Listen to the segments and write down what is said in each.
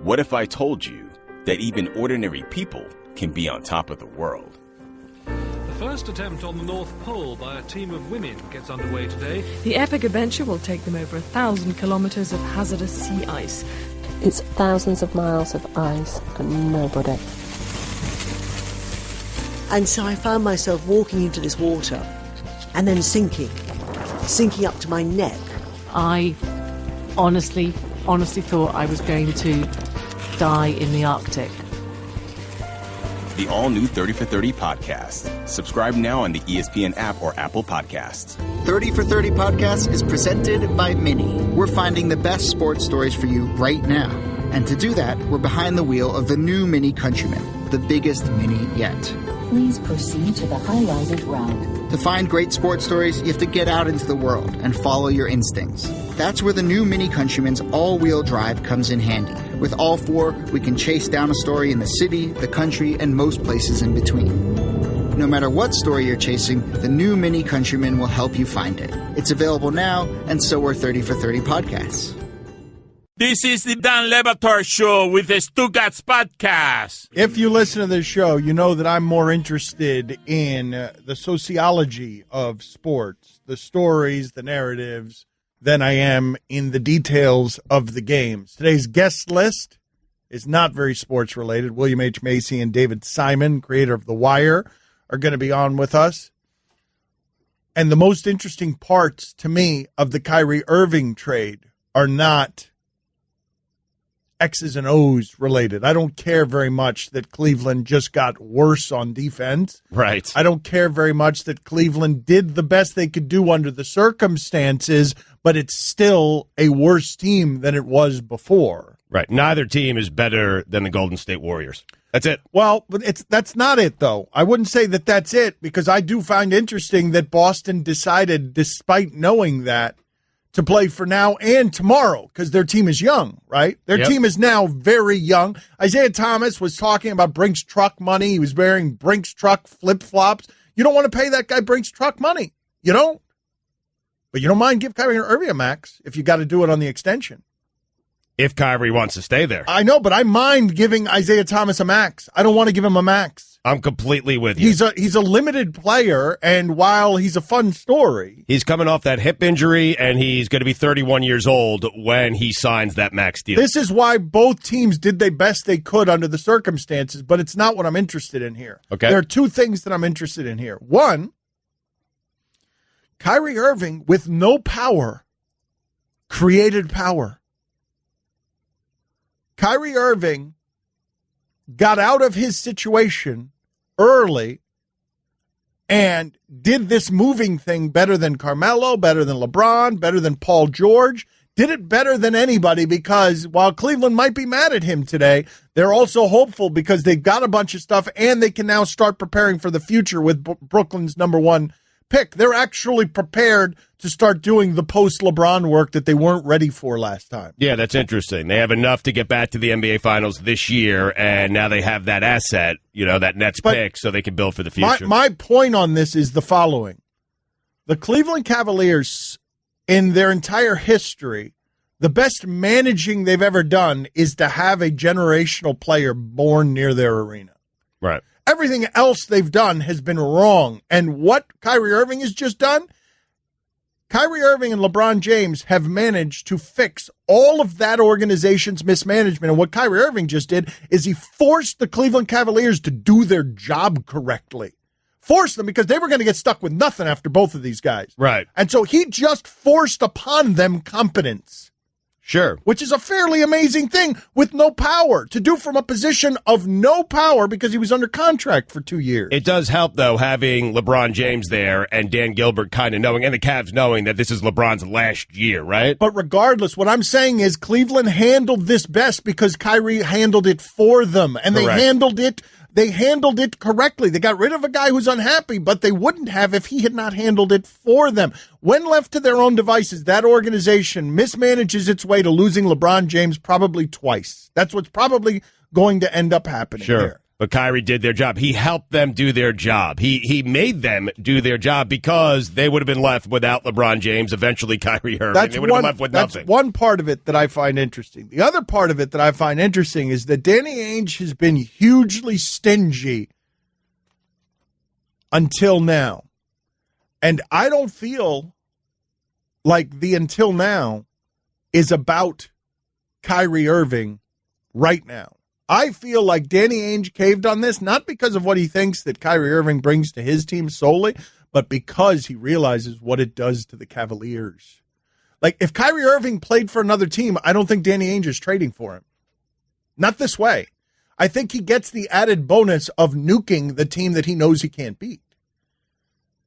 What if I told you that even ordinary people can be on top of the world? The first attempt on the North Pole by a team of women gets underway today. The epic adventure will take them over 1,000 kilometers of hazardous sea ice. It's thousands of miles of ice and nobody. And so I found myself walking into this water and then sinking up to my neck. I honestly thought I was going to die in the Arctic. The all-new 30 for 30 podcast. Subscribe now on the ESPN app or Apple Podcasts. 30 for 30 podcast is presented by Mini. We're finding the best sports stories for you right now. And to do that, we're behind the wheel of the new Mini Countryman, the biggest Mini yet. Please proceed to the highlighted route. To find great sports stories, you have to get out into the world and follow your instincts. That's where the new Mini Countryman's all-wheel drive comes in handy. With all four, we can chase down a story in the city, the country, and most places in between. No matter what story you're chasing, the new Mini Countryman will help you find it. It's available now, and so are 30 for 30 podcasts. This is the Dan Le Batard Show with the Stugotz podcast. If you listen to this show, you know that I'm more interested in the sociology of sports, the stories, the narratives, than I am in the details of the games. Today's guest list is not very sports related. William H. Macy and David Simon, creator of The Wire, are going to be on with us. And the most interesting parts to me of the Kyrie Irving trade are not X's and O's related. I don't care very much that Cleveland just got worse on defense. Right. I don't care very much that Cleveland did the best they could do under the circumstances, but it's still a worse team than it was before. Right. Neither team is better than the Golden State Warriors. That's it. Well, but that's not it, though. I wouldn't say that that's it, because I do find interesting that Boston decided, despite knowing that, to play for now and tomorrow, because their team is young, right? Their team is now very young. Isaiah Thomas was talking about Brinks truck money. He was wearing Brinks truck flip-flops. You don't want to pay that guy Brinks truck money. You don't. But you don't mind give Kyrie Irving a max if you got to do it on the extension. If Kyrie wants to stay there. I know, but I mind giving Isaiah Thomas a max. I don't want to give him a max. I'm completely with you. He's a limited player, and while he's a fun story, he's coming off that hip injury, and he's going to be 31 years old when he signs that max deal. This is why both teams did the best they could under the circumstances, but it's not what I'm interested in here. Okay. There are two things that I'm interested in here. One, Kyrie Irving, with no power, created power. Kyrie Irving got out of his situation early and did this moving thing better than Carmelo, better than LeBron, better than Paul George, did it better than anybody, because while Cleveland might be mad at him today, they're also hopeful because they've got a bunch of stuff and they can now start preparing for the future with Brooklyn's number one pick. They're actually prepared to start doing the post-LeBron work that they weren't ready for last time. Yeah, that's interesting. They have enough to get back to the NBA Finals this year, and now they have that asset, that Nets pick, so they can build for the future. My point on this is the following. The Cleveland Cavaliers, in their entire history, the best managing they've ever done is to have a generational player born near their arena. Right. Everything else they've done has been wrong. And what Kyrie Irving has just done, Kyrie Irving and LeBron James have managed to fix all of that organization's mismanagement. And what Kyrie Irving just did is he forced the Cleveland Cavaliers to do their job correctly. Forced them, because they were going to get stuck with nothing after both of these guys. Right. And so he just forced upon them competence. Sure. Which is a fairly amazing thing with no power, to do from a position of no power because he was under contract for 2 years. It does help, though, having LeBron James there and Dan Gilbert kind of knowing, and the Cavs knowing that this is LeBron's last year, right? But regardless, what I'm saying is Cleveland handled this best because Kyrie handled it for them, and Correct. They handled it correctly. They got rid of a guy who's unhappy, but they wouldn't have if he had not handled it for them. When left to their own devices, that organization mismanages its way to losing LeBron James probably twice. That's what's probably going to end up happening here. But Kyrie did their job. He helped them do their job. He made them do their job because they would have been left without LeBron James, eventually Kyrie Irving. They would have been left with nothing. That's one part of it that I find interesting. The other part of it that I find interesting is that Danny Ainge has been hugely stingy until now. And I don't feel like the until now is about Kyrie Irving right now. I feel like Danny Ainge caved on this, not because of what he thinks that Kyrie Irving brings to his team solely, but because he realizes what it does to the Cavaliers. Like, if Kyrie Irving played for another team, I don't think Danny Ainge is trading for him. Not this way. I think he gets the added bonus of nuking the team that he knows he can't beat.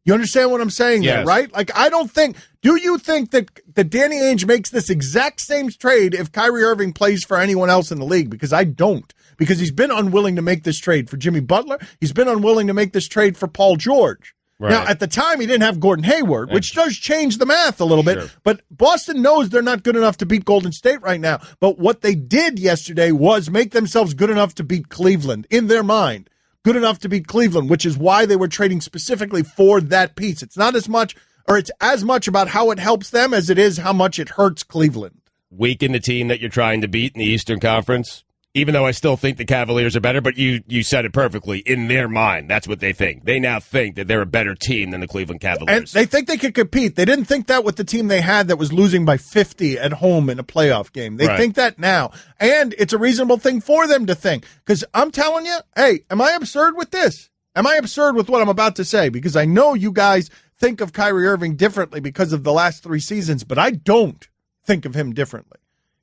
You understand what I'm saying there, right? Like, I don't think, do you think that Danny Ainge makes this exact same trade if Kyrie Irving plays for anyone else in the league? Because I don't. Because he's been unwilling to make this trade for Jimmy Butler. He's been unwilling to make this trade for Paul George. Right. Now, at the time, he didn't have Gordon Hayward, which does change the math a little bit. Sure. But Boston knows they're not good enough to beat Golden State right now. But what they did yesterday was make themselves good enough to beat Cleveland in their mind. Good enough to beat Cleveland, which is why they were trading specifically for that piece. It's not as much, or it's as much about how it helps them as it is how much it hurts Cleveland. Weaken the team that you're trying to beat in the Eastern Conference, even though I still think the Cavaliers are better, but you said it perfectly. In their mind, that's what they think. They now think that they're a better team than the Cleveland Cavaliers. And they think they could compete. They didn't think that with the team they had that was losing by 50 at home in a playoff game. They think that now. And it's a reasonable thing for them to think. Because I'm telling you, hey, am I absurd with this? Am I absurd with what I'm about to say? Because I know you guys think of Kyrie Irving differently because of the last 3 seasons, but I don't think of him differently.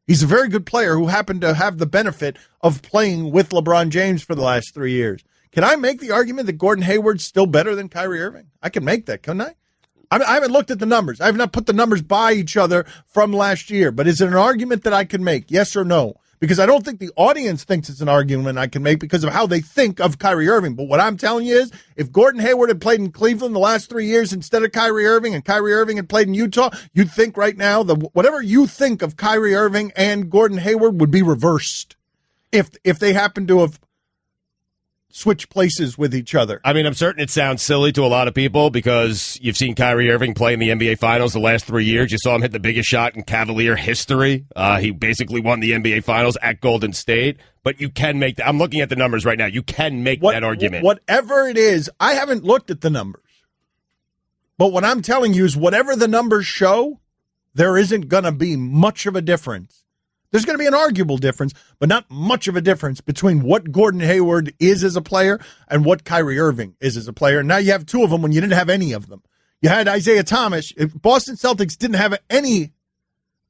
He's a very good player who happened to have the benefit of playing with LeBron James for the last 3 years. Can I make the argument that Gordon Hayward's still better than Kyrie Irving? I can make that, couldn't I? I haven't looked at the numbers. I have not put the numbers by each other from last year. But is it an argument that I can make, yes or no? Because I don't think the audience thinks it's an argument I can make because of how they think of Kyrie Irving. But what I'm telling you is, if Gordon Hayward had played in Cleveland the last 3 years instead of Kyrie Irving, and Kyrie Irving had played in Utah, you'd think right now that whatever you think of Kyrie Irving and Gordon Hayward would be reversed if they happen to have switch places with each other. I mean, I'm certain it sounds silly to a lot of people because you've seen Kyrie Irving play in the NBA Finals the last 3 years. You saw him hit the biggest shot in Cavalier history. He basically won the NBA Finals at Golden State. But you can make that. I'm looking at the numbers right now. You can make that argument. Whatever it is, I haven't looked at the numbers. But what I'm telling you is whatever the numbers show, there isn't going to be much of a difference. There's going to be an arguable difference, but not much of a difference between what Gordon Hayward is as a player and what Kyrie Irving is as a player. Now you have 2 of them when you didn't have any of them. You had Isaiah Thomas. Boston Celtics didn't have any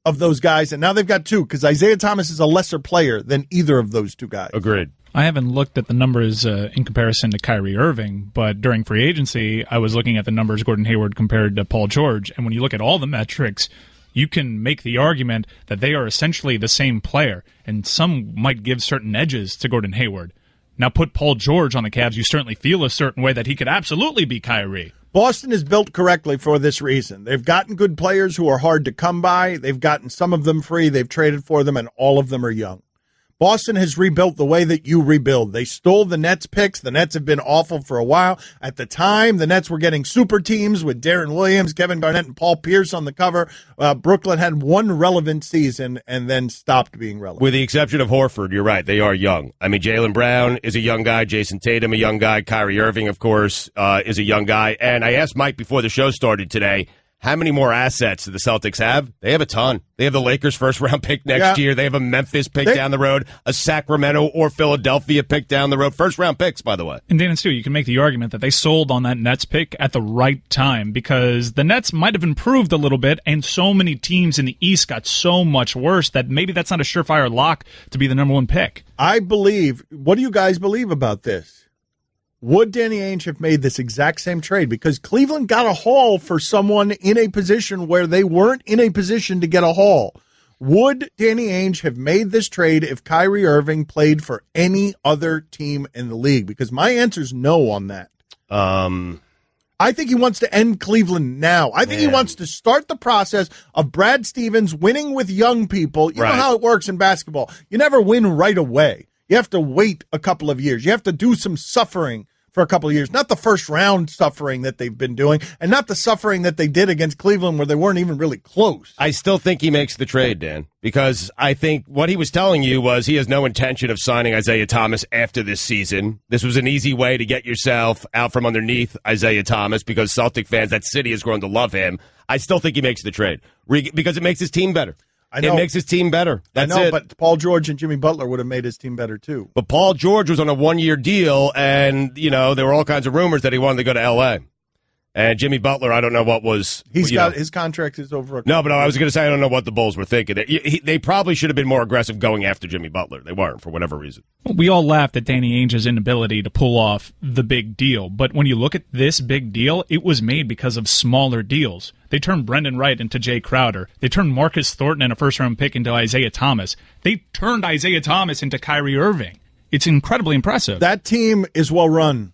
of those guys, and now they've got 2 because Isaiah Thomas is a lesser player than either of those 2 guys. Agreed. I haven't looked at the numbers in comparison to Kyrie Irving, but during free agency, I was looking at the numbers Gordon Hayward compared to Paul George, and when you look at all the metrics, you can make the argument that they are essentially the same player, and some might give certain edges to Gordon Hayward. Now put Paul George on the Cavs, you certainly feel a certain way that he could absolutely be Kyrie. Boston is built correctly for this reason. They've gotten good players who are hard to come by. They've gotten some of them free. They've traded for them, and all of them are young. Boston has rebuilt the way that you rebuild. They stole the Nets picks. The Nets have been awful for a while. At the time, the Nets were getting super teams with Darren Williams, Kevin Garnett, and Paul Pierce on the cover. Brooklyn had 1 relevant season and then stopped being relevant. With the exception of Horford, you're right. They are young. I mean, Jaylen Brown is a young guy. Jason Tatum, a young guy. Kyrie Irving, of course, is a young guy. And I asked Mike before the show started today, how many more assets do the Celtics have? They have a ton. They have the Lakers' first-round pick next year. They have a Memphis pick down the road, a Sacramento or Philadelphia pick down the road. First-round picks, by the way. And Dan and Stu, you can make the argument that they sold on that Nets pick at the right time because the Nets might have improved a little bit, and so many teams in the East got so much worse that maybe that's not a surefire lock to be the number 1 pick. I believe. What do you guys believe about this? Would Danny Ainge have made this exact same trade? Because Cleveland got a haul for someone in a position where they weren't in a position to get a haul. Would Danny Ainge have made this trade if Kyrie Irving played for any other team in the league? Because my answer is no on that. I think he wants to end Cleveland now. I think he wants to start the process of Brad Stevens winning with young people. You know how it works in basketball. You never win right away. You have to wait a couple of years. You have to do some suffering for a couple of years. Not the first round suffering that they've been doing, and not the suffering that they did against Cleveland where they weren't even really close. I still think he makes the trade, Dan, because I think what he was telling you was he has no intention of signing Isaiah Thomas after this season. This was an easy way to get yourself out from underneath Isaiah Thomas because Celtic fans, that city has grown to love him. I still think he makes the trade because it makes his team better. I know. It makes his team better. That's it. But Paul George and Jimmy Butler would have made his team better, too. But Paul George was on a one-year deal, and, there were all kinds of rumors that he wanted to go to L.A. And Jimmy Butler, I don't know what was. His contract is over. No, but I was going to say I don't know what the Bulls were thinking. They probably should have been more aggressive going after Jimmy Butler. They weren't for whatever reason. We all laughed at Danny Ainge's inability to pull off the big deal, but when you look at this big deal, it was made because of smaller deals. They turned Brendan Wright into Jay Crowder. They turned Marcus Thornton and a first-round pick into Isaiah Thomas. They turned Isaiah Thomas into Kyrie Irving. It's incredibly impressive. That team is well run.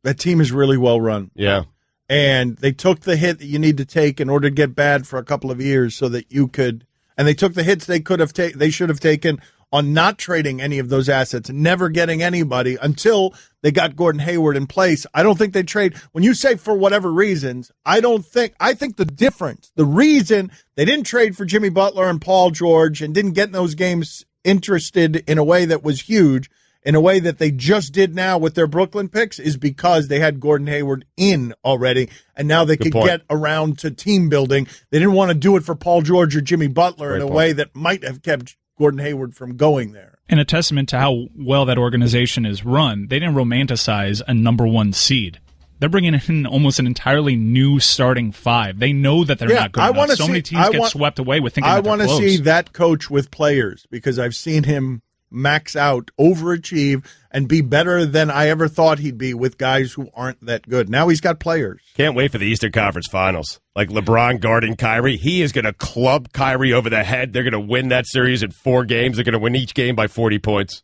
That team is really well run. Yeah. And they took the hit that you need to take in order to get bad for a couple of years so that you could, and they took the hits they should have taken on not trading any of those assets, never getting anybody until they got Gordon Hayward in place. I don't think they trade. When you say for whatever reasons, I think the difference, the reason they didn't trade for Jimmy Butler and Paul George and didn't get in those games interested in a way that was huge, in a way that they just did now with their Brooklyn picks, is because they had Gordon Hayward in already, and now they could get around to team building. They didn't want to do it for Paul George or Jimmy Butler in a way that might have kept Gordon Hayward from going there. And a testament to how well that organization is run, they didn't romanticize a number one seed. They're bringing in almost an entirely new starting five. They know that they're not good enough. So many teams get swept away with thinking that they're close. I want to see that coach with players because I've seen him max out, overachieve, and be better than I ever thought he'd be with guys who aren't that good. Now he's got players. Can't wait for the Eastern Conference Finals. Like LeBron guarding Kyrie. He is going to club Kyrie over the head. They're going to win that series in 4 games. They're going to win each game by 40 points.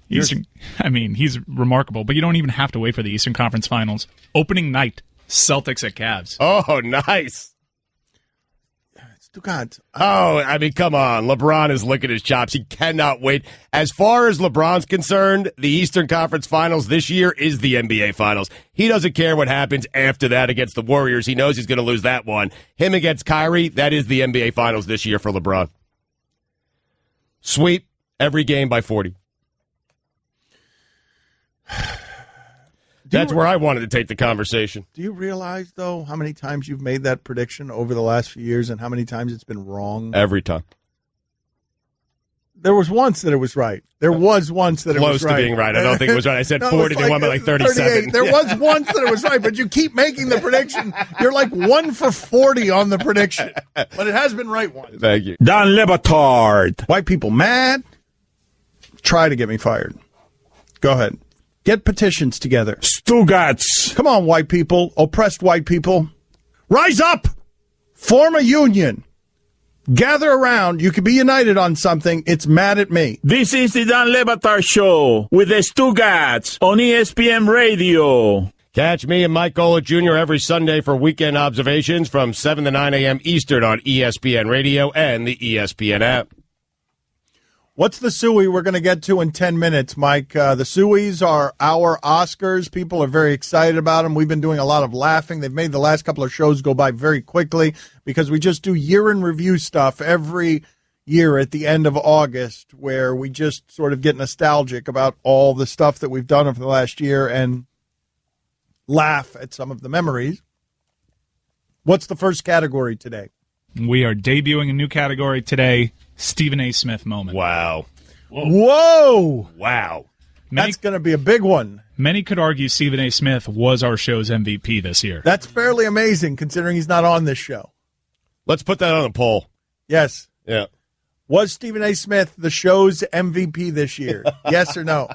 He's remarkable, but you don't even have to wait for the Eastern Conference Finals. Opening night, Celtics at Cavs. Oh, nice. Stugotz. Come on. LeBron is licking his chops. He cannot wait. As far as LeBron's concerned, the Eastern Conference Finals this year is the NBA Finals. He doesn't care what happens after that against the Warriors. He knows he's going to lose that one. Him against Kyrie, that is the NBA Finals this year for LeBron. Sweep every game by 40. That's where I wanted to take the conversation. Do you realize, though, how many times you've made that prediction over the last few years and how many times it's been wrong? Every time. There was once that it was right. There was once that it was right. Close to being right. I don't think it was right. I said 40. They won by like 37. There was once that it was right, but you keep making the prediction. You're like 1 for 40 on the prediction. But it has been right once. Thank you. Dan Batard. White people mad? Try to get me fired. Go ahead. Get petitions together. Stugotz. Come on, white people. Oppressed white people. Rise up. Form a union. Gather around. You can be united on something. It's mad at me. This is the Dan Le Batard Show with the Stugotz on ESPN Radio. Catch me and Mike Golick Jr. every Sunday for Weekend Observations from 7 to 9 a.m. Eastern on ESPN Radio and the ESPN app. What's the Suey we're going to get to in 10 minutes, Mike? The Sueys are our Oscars. People are very excited about them. We've been doing a lot of laughing. They've made the last couple of shows go by very quickly because we just do year in review stuff every year at the end of August where we just sort of get nostalgic about all the stuff that we've done over the last year and laugh at some of the memories. What's the first category today? We are debuting a new category today. Stephen A. Smith moment. Wow. Whoa. Wow. That's going to be a big one. Many could argue Stephen A. Smith was our show's MVP this year. That's fairly amazing considering he's not on this show. Let's put that on a poll. Yes. Yeah. Was Stephen A. Smith the show's MVP this year? Yes or no?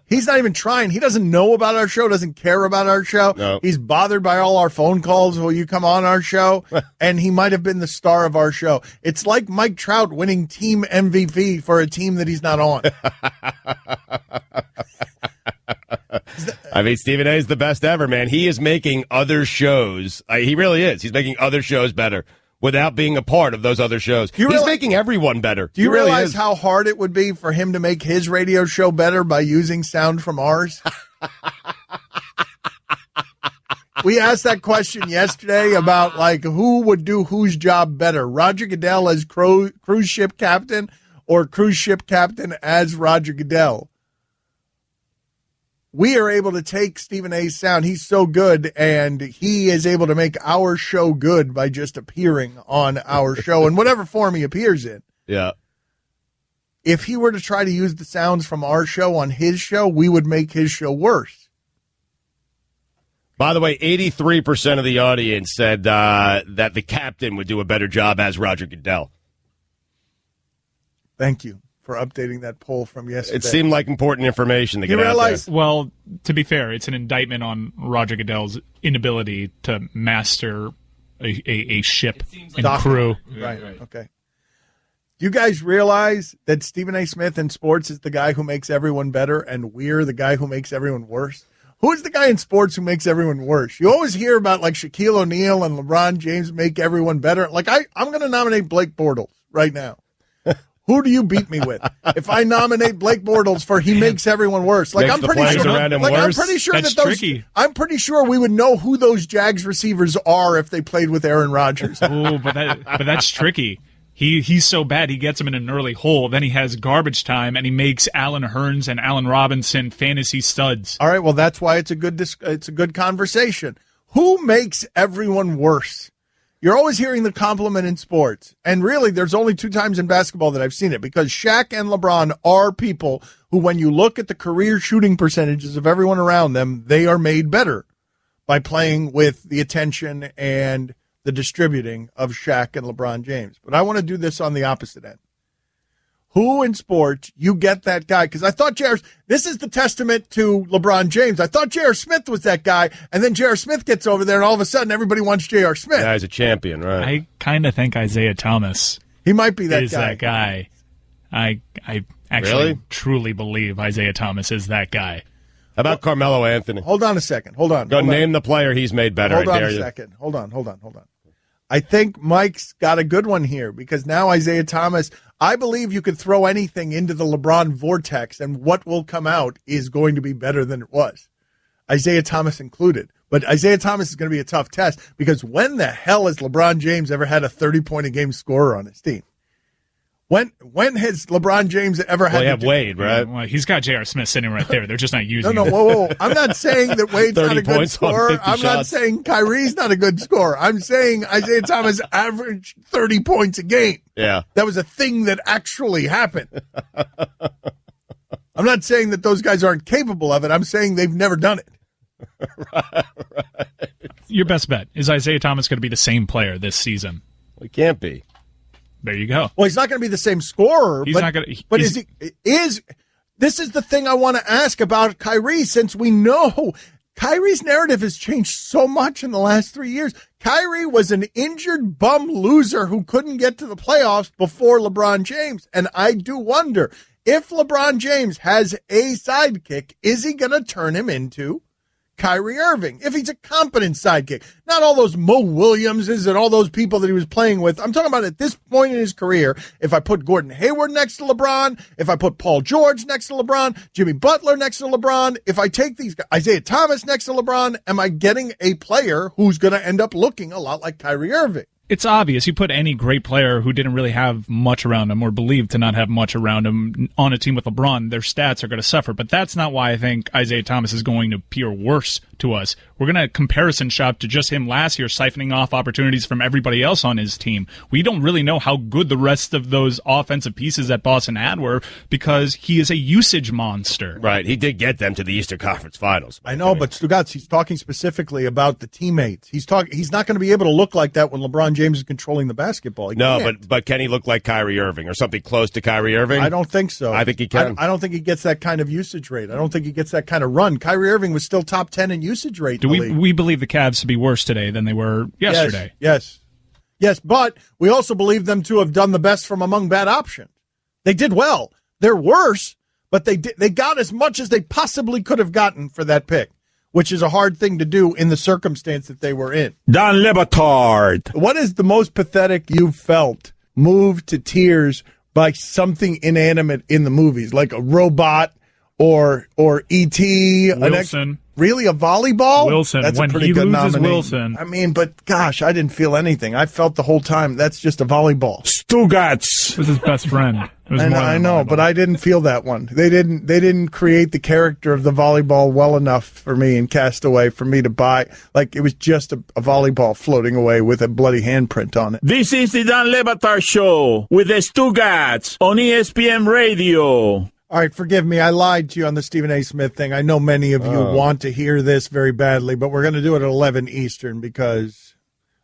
He's not even trying. He doesn't know about our show, doesn't care about our show. No. He's bothered by all our phone calls will you come on our show, and he might have been the star of our show. It's like Mike Trout winning team MVP for a team that he's not on. I mean, Stephen A. is the best ever, man. He is making other shows. He really is. He's making other shows better. without being a part of those other shows. He's making everyone better. Do you really realize is. how hard it would be for him to make his radio show better by using sound from ours? We asked that question yesterday about, like, who would do whose job better, Roger Goodell as cruise ship captain or cruise ship captain as Roger Goodell. We are able to take Stephen A's sound. He's so good, and he is able to make our show good by just appearing on our show in whatever form he appears in. Yeah. If he were to try to use the sounds from our show on his show, we would make his show worse. By the way, 83% of the audience said that the captain would do a better job as Roger Goodell. Thank you for updating that poll from yesterday. It seemed like important information to get out there. Well, to be fair, it's an indictment on Roger Goodell's inability to master a ship and crew. Right. Okay. Do you guys realize that Stephen A. Smith in sports is the guy who makes everyone better, and we're the guy who makes everyone worse? Who's the guy in sports who makes everyone worse? You always hear about, like, Shaquille O'Neal and LeBron James make everyone better. Like, I'm going to nominate Blake Bortles right now. Who do you beat me with? If I nominate Blake Bortles for he makes everyone worse, like, I'm pretty sure That's tricky. I'm pretty sure we would know who those Jags receivers are if they played with Aaron Rodgers. Oh, but that's tricky. He's so bad, he gets him in an early hole. Then he has garbage time, and he makes Allen Hurns and Allen Robinson fantasy studs. All right, well, that's why it's a good conversation. Who makes everyone worse? You're always hearing the compliment in sports, and really, there's only 2 times in basketball that I've seen it, because Shaq and LeBron are people who, when you look at the career shooting percentages of everyone around them, they are made better by playing with the attention and the distributing of Shaq and LeBron James. But I want to do this on the opposite end. Who in sports, you get that guy? Because I thought this is the testament to LeBron James. I thought J.R. Smith was that guy, and then J.R. Smith gets over there, and all of a sudden everybody wants J.R. Smith. Yeah, he's a champion, right? I kind of think Isaiah Thomas he might be that is guy. that guy. I actually truly believe Isaiah Thomas is that guy. How about Carmelo Anthony? Hold on a second. Hold on. Name the player he's made better. Hold on a second. Hold on. I think Mike's got a good one here, because now Isaiah Thomas, I believe you could throw anything into the LeBron vortex, and what will come out is going to be better than it was, Isaiah Thomas included. But Isaiah Thomas is going to be a tough test, because when the hell has LeBron James ever had a 30-point-a-game scorer on his team? When has LeBron James ever had? Well, you have Wade, right? Well, he's got J.R. Smith sitting right there. They're just not using him. Whoa. I'm not saying that Wade's not a good scorer. I'm shots. not saying Kyrie's not a good scorer. I'm saying Isaiah Thomas averaged 30 points a game. Yeah. That was a thing that actually happened. I'm not saying that those guys aren't capable of it. I'm saying they've never done it. right. Your best bet. Is Isaiah Thomas going to be the same player this season? He can't be. There you go. Well, he's not going to be the same scorer. He's not going to. But this is the thing I want to ask about Kyrie, since we know Kyrie's narrative has changed so much in the last 3 years. Kyrie was an injured bum loser who couldn't get to the playoffs before LeBron James. And I do wonder, if LeBron James has a sidekick, is he going to turn him into Kyrie Irving, if he's a competent sidekick? Not all those Mo Williamses and all those people that he was playing with. I'm talking about at this point in his career, if I put Gordon Hayward next to LeBron, if I put Paul George next to LeBron, Jimmy Butler next to LeBron, if I take these guys, Isaiah Thomas next to LeBron, am I getting a player who's going to end up looking a lot like Kyrie Irving? It's obvious. You put any great player who didn't really have much around him or believed to not have much around him on a team with LeBron, their stats are going to suffer. But that's not why I think Isaiah Thomas is going to appear worse to us. We're going to comparison shop to just him last year, siphoning off opportunities from everybody else on his team. We don't really know how good the rest of those offensive pieces that Boston had were, because he is a usage monster. Right. He did get them to the Eastern Conference Finals. I know, but Stugotz, he's talking specifically about the teammates. He's not going to be able to look like that when LeBron James is controlling the basketball. But can he look like Kyrie Irving or something close to Kyrie Irving? I don't think so. I think he can. I don't think he gets that kind of usage rate. I don't think he gets that kind of run. Kyrie Irving was still top 10 in usage rate. Do we believe the Cavs to be worse today than they were yesterday? Yes, but we also believe them to have done the best from among bad options. They did well. They're worse, but they got as much as they possibly could have gotten for that pick. which is a hard thing to do in the circumstance that they were in. Don Lebatard. What is the most pathetic you've felt moved to tears by something inanimate in the movies, like a robot or E.T.? Wilson. Really, a volleyball? Wilson. That's when a pretty he good loses nomination. Wilson. I mean, but gosh, I didn't feel anything. I felt the whole time that's just a volleyball. Stugotz. It was his best friend. I know, but I didn't feel that one. They didn't create the character of the volleyball well enough for me in Castaway for me to buy. Like, it was just a volleyball floating away with a bloody handprint on it. This is the Don Lebatard Show with the Stugotz on ESPN Radio. All right, forgive me. I lied to you on the Stephen A. Smith thing. I know many of you want to hear this very badly, but we're going to do it at 11 Eastern because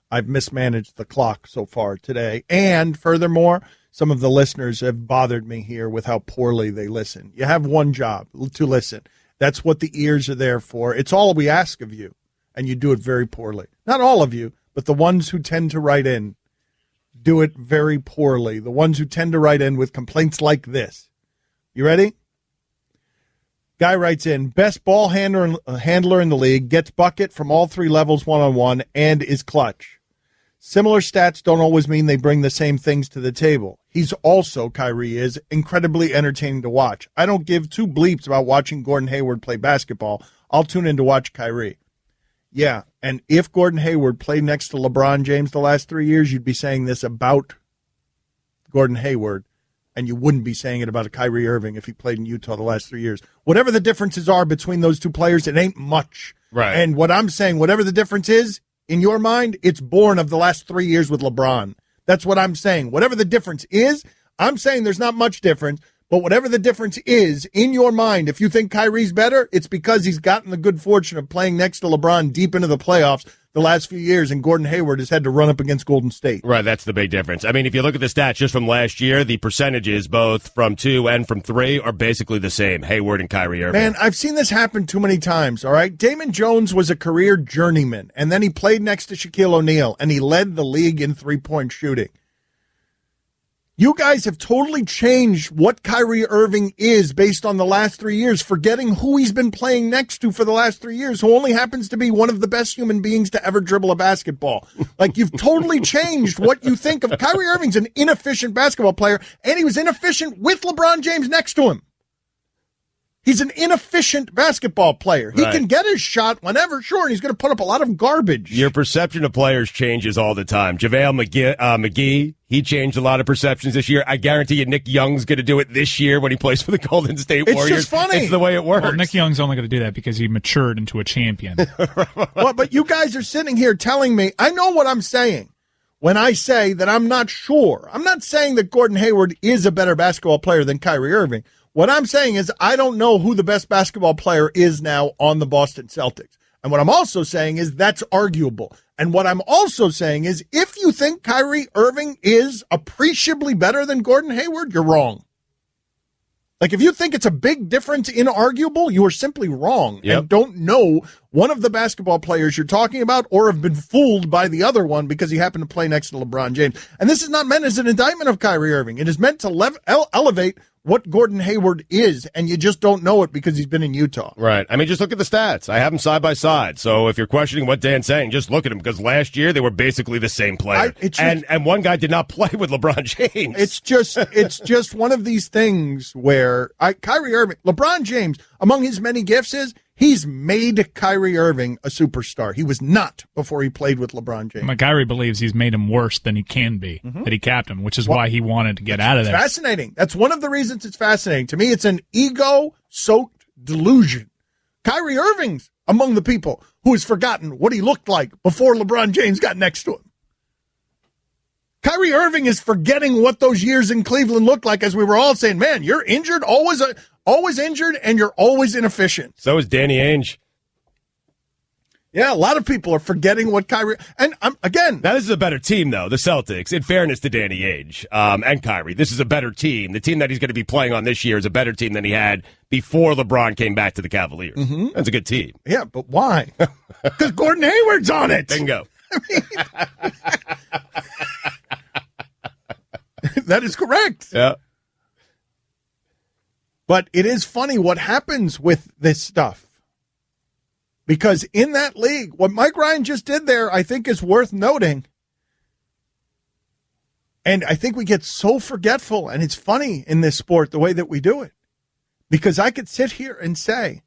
I've mismanaged the clock so far today. And furthermore, some of the listeners have bothered me here with how poorly they listen. You have one job, to listen. That's what the ears are there for. It's all we ask of you, and you do it very poorly. Not all of you, but the ones who tend to write in do it very poorly. The ones who tend to write in with complaints like this. You ready? Guy writes in, best ball handler in the league, gets bucket from all three levels one-on-one, and is clutch. Similar stats don't always mean they bring the same things to the table. He's also, Kyrie is, incredibly entertaining to watch. I don't give two bleeps about watching Gordon Hayward play basketball. I'll tune in to watch Kyrie. Yeah, and if Gordon Hayward played next to LeBron James the last 3 years, you'd be saying this about Gordon Hayward. And you wouldn't be saying it about a Kyrie Irving if he played in Utah the last 3 years. Whatever the differences are between those two players, it ain't much. Right. And what I'm saying, whatever the difference is, in your mind, it's born of the last 3 years with LeBron. That's what I'm saying. Whatever the difference is, I'm saying there's not much difference. But whatever the difference is, in your mind, if you think Kyrie's better, it's because he's gotten the good fortune of playing next to LeBron deep into the playoffs the last few years, and Gordon Hayward has had to run up against Golden State. Right, that's the big difference. I mean, if you look at the stats just from last year, the percentages both from 2 and from 3 are basically the same, Hayward and Kyrie Irving. Man, I've seen this happen too many times, all right? Damon Jones was a career journeyman, and then he played next to Shaquille O'Neal, and he led the league in three-point shooting. You guys have totally changed what Kyrie Irving is based on the last 3 years, forgetting who he's been playing next to for the last 3 years, who only happens to be one of the best human beings to ever dribble a basketball. Like, you've totally changed what you think of. Kyrie Irving's an inefficient basketball player, and he was inefficient with LeBron James next to him. He's an inefficient basketball player. He can get his shot whenever, sure, and he's going to put up a lot of garbage. Your perception of players changes all the time. JaVale McGee, he changed a lot of perceptions this year. I guarantee you Nick Young's going to do it this year when he plays for the Golden State Warriors. It's just funny. It's the way it works. Well, Nick Young's only going to do that because he matured into a champion. Well, but you guys are sitting here telling me, I know what I'm saying when I say that I'm not sure. I'm not saying that Gordon Hayward is a better basketball player than Kyrie Irving. What I'm saying is I don't know who the best basketball player is now on the Boston Celtics. And what I'm also saying is that's arguable. And what I'm also saying is if you think Kyrie Irving is appreciably better than Gordon Hayward, you're wrong. Like, if you think it's a big difference, inarguable, you are simply wrong and don't know one of the basketball players you're talking about or have been fooled by the other one because he happened to play next to LeBron James. And this is not meant as an indictment of Kyrie Irving. It is meant to elevate what Gordon Hayward is, and you just don't know it because he's been in Utah. Right. I mean, just look at the stats. I have them side by side. So if you're questioning what Dan's saying, just look at them because last year they were basically the same player. And one guy did not play with LeBron James. It's just one of these things where Kyrie Irving, LeBron James, among his many gifts is he's made Kyrie Irving a superstar. He was not before he played with LeBron James. Kyrie believes he's made him worse than he can be, that he capped him, which is why he wanted to get out of there. It's fascinating. That's one of the reasons it's fascinating. To me, it's an ego-soaked delusion. Kyrie Irving's among the people who has forgotten what he looked like before LeBron James got next to him. Kyrie Irving is forgetting what those years in Cleveland looked like as we were all saying, man, you're injured, always injured, and you're always inefficient. So is Danny Ainge. Yeah, a lot of people are forgetting what Kyrie... And again... Now, this is a better team, though, the Celtics, in fairness to Danny Ainge and Kyrie. This is a better team. The team that he's going to be playing on this year is a better team than he had before LeBron came back to the Cavaliers. That's a good team. Yeah, but why? Because Gordon Hayward's on it. Bingo. That is correct. Yeah. But it is funny what happens with this stuff. Because in that league, what Mike Ryan just did there, I think is worth noting. And I think we get so forgetful, and it's funny in this sport the way that we do it. Because I could sit here and say,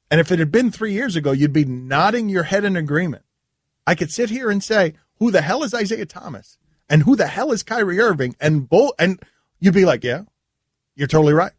and if it had been 3 years ago, you'd be nodding your head in agreement. I could sit here and say, who the hell is Isaiah Thomas? And who the hell is Kyrie Irving? And you'd be like, yeah, you're totally right.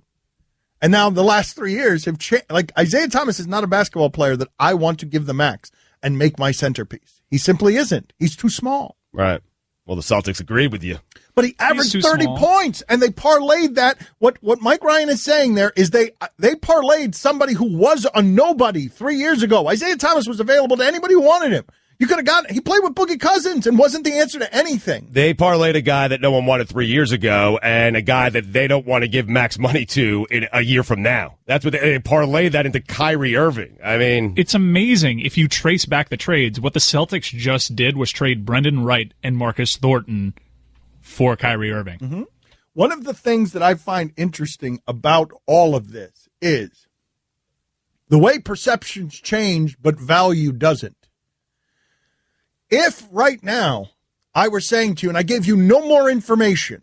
And now the last 3 years have changed. Like, Isaiah Thomas is not a basketball player that I want to give the max and make my centerpiece. He simply isn't. He's too small. Right. Well, the Celtics agreed with you. But he averaged 30 points, and they parlayed that. What Mike Ryan is saying there is they parlayed somebody who was a nobody 3 years ago. Isaiah Thomas was available to anybody who wanted him. You could have gotten. He played with Boogie Cousins and wasn't the answer to anything. They parlayed a guy that no one wanted 3 years ago and a guy that they don't want to give max money to in a year from now. That's what they parlayed that into Kyrie Irving. I mean, it's amazing if you trace back the trades. What the Celtics just did was trade Brendan Wright and Marcus Thornton for Kyrie Irving. Mm-hmm. One of the things that I find interesting about all of this is the way perceptions change, but value doesn't. If right now I were saying to you, and I gave you no more information,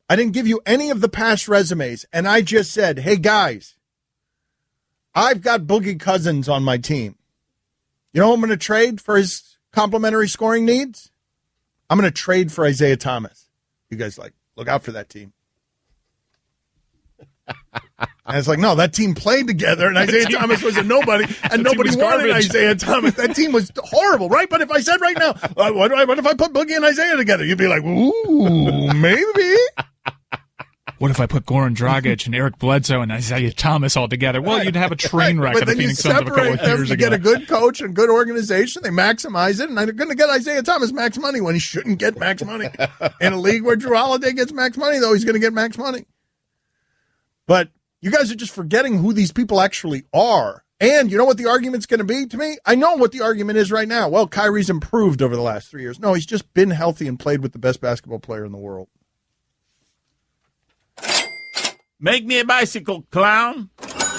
I didn't give you any of the past resumes, and I just said, hey, guys, I've got Boogie Cousins on my team. You know who I'm going to trade for his complimentary scoring needs? I'm going to trade for Isaiah Thomas. You guys look out for that team. And it's like, no, that team played together, and Isaiah Thomas was a nobody, and nobody wanted Isaiah Thomas. That team was horrible, right? But if I said right now, what if I put Boogie and Isaiah together? You'd be like, ooh, maybe. What if I put Goran Dragic and Eric Bledsoe and Isaiah Thomas all together? Well, you'd have a train wreck of the Phoenix Suns of a couple of years ago. You get a good coach and good organization. They maximize it, and they're going to get Isaiah Thomas max money when he shouldn't get max money. In a league where Drew Holiday gets max money, though, he's going to get max money. But you guys are just forgetting who these people actually are. And you know what the argument's going to be to me? I know what the argument is right now. Well, Kyrie's improved over the last 3 years. No, he's just been healthy and played with the best basketball player in the world. Make me a bicycle, clown.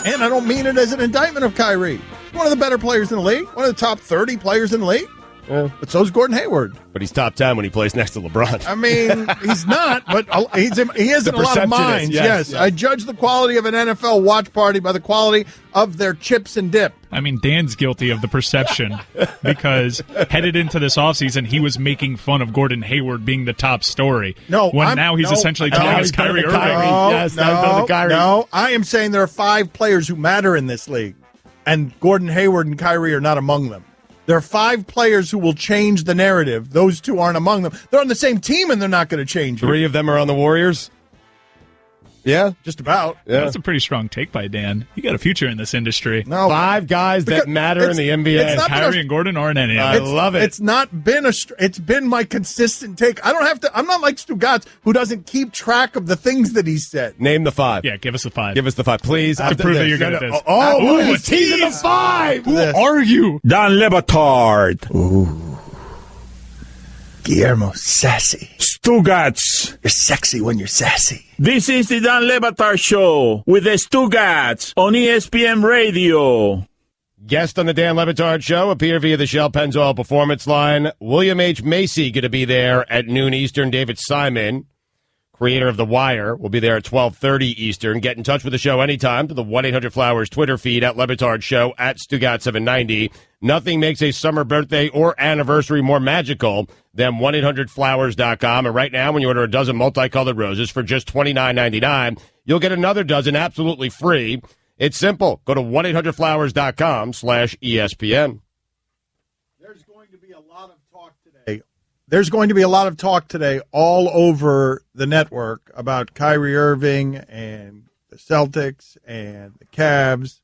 And I don't mean it as an indictment of Kyrie. One of the better players in the league. One of the top 30 players in the league. Yeah. But so's Gordon Hayward. But he's top 10 when he plays next to LeBron. I mean, he's not, but he is in a lot of minds. Yes. I judge the quality of an NFL watch party by the quality of their chips and dip. I mean, Dan's guilty of the perception because headed into this offseason, he was making fun of Gordon Hayward being the top story. Now he's essentially telling us Kyrie Irving. No, I am saying there are 5 players who matter in this league, and Gordon Hayward and Kyrie are not among them. There are 5 players who will change the narrative. Those 2 aren't among them. They're on the same team, and they're not going to change it. 3 of them are on the Warriors? Yeah, just about. Yeah. That's a pretty strong take by Dan. You got a future in this industry. No, 5 guys that matter in the NBA. Kyrie and Gordon aren't any. I love it. It's not been it's been my consistent take. I don't have to. I'm not like Stugotz, who doesn't keep track of the things that he said. Name the 5. Yeah, give us the 5. Give us the 5, please. To prove that you're good at this. He's teasing the 5. Who are you? Don Batard. Ooh. Guillermo, sassy. Stugotz. You're sexy when you're sassy. This is the Don Batard Show with the Stugotz on ESPN Radio. Guest on the Dan Le Batard Show appear via the Shell Pennzoil Performance Line. William H. Macy going to be there at noon Eastern. David Simon, creator of The Wire, will be there at 12:30 Eastern. Get in touch with the show anytime to the 1-800-Flowers Twitter feed at Le Batard Show at Stugotz790. Nothing makes a summer birthday or anniversary more magical than 1-800-Flowers.com. And right now, when you order a dozen multicolored roses for just $29.99, you'll get another dozen absolutely free. It's simple. Go to 1-800-Flowers.com/ESPN. There's going to be a lot of talk today. There's going to be a lot of talk today all over the network about Kyrie Irving and the Celtics and the Cavs.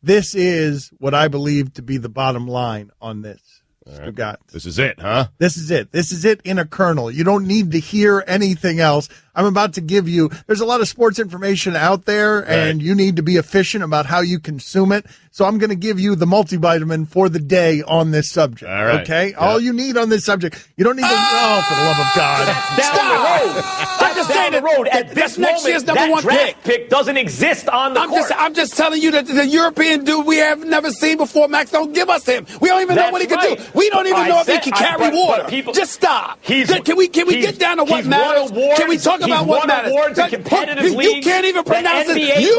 This is what I believe to be the bottom line on this. Right. This is it, huh? This is it. This is it in a kernel. You don't need to hear anything else. I'm about to give you, there's a lot of sports information out there, and you need to be efficient about how you consume it. So I'm going to give you the multivitamin for the day on this subject. All right. Okay? Yeah. All you need on this subject. You don't need to, for the love of God. That's down the road. At this next moment, year's number that one draft pick doesn't exist on the court. I'm just telling you that the European dude we have never seen before, Max, don't give us him. We don't even know what he can do. We don't even know if he can carry water. Just stop. Can we get down to what matters? Can we talk about what matters? You can't even pronounce it. You,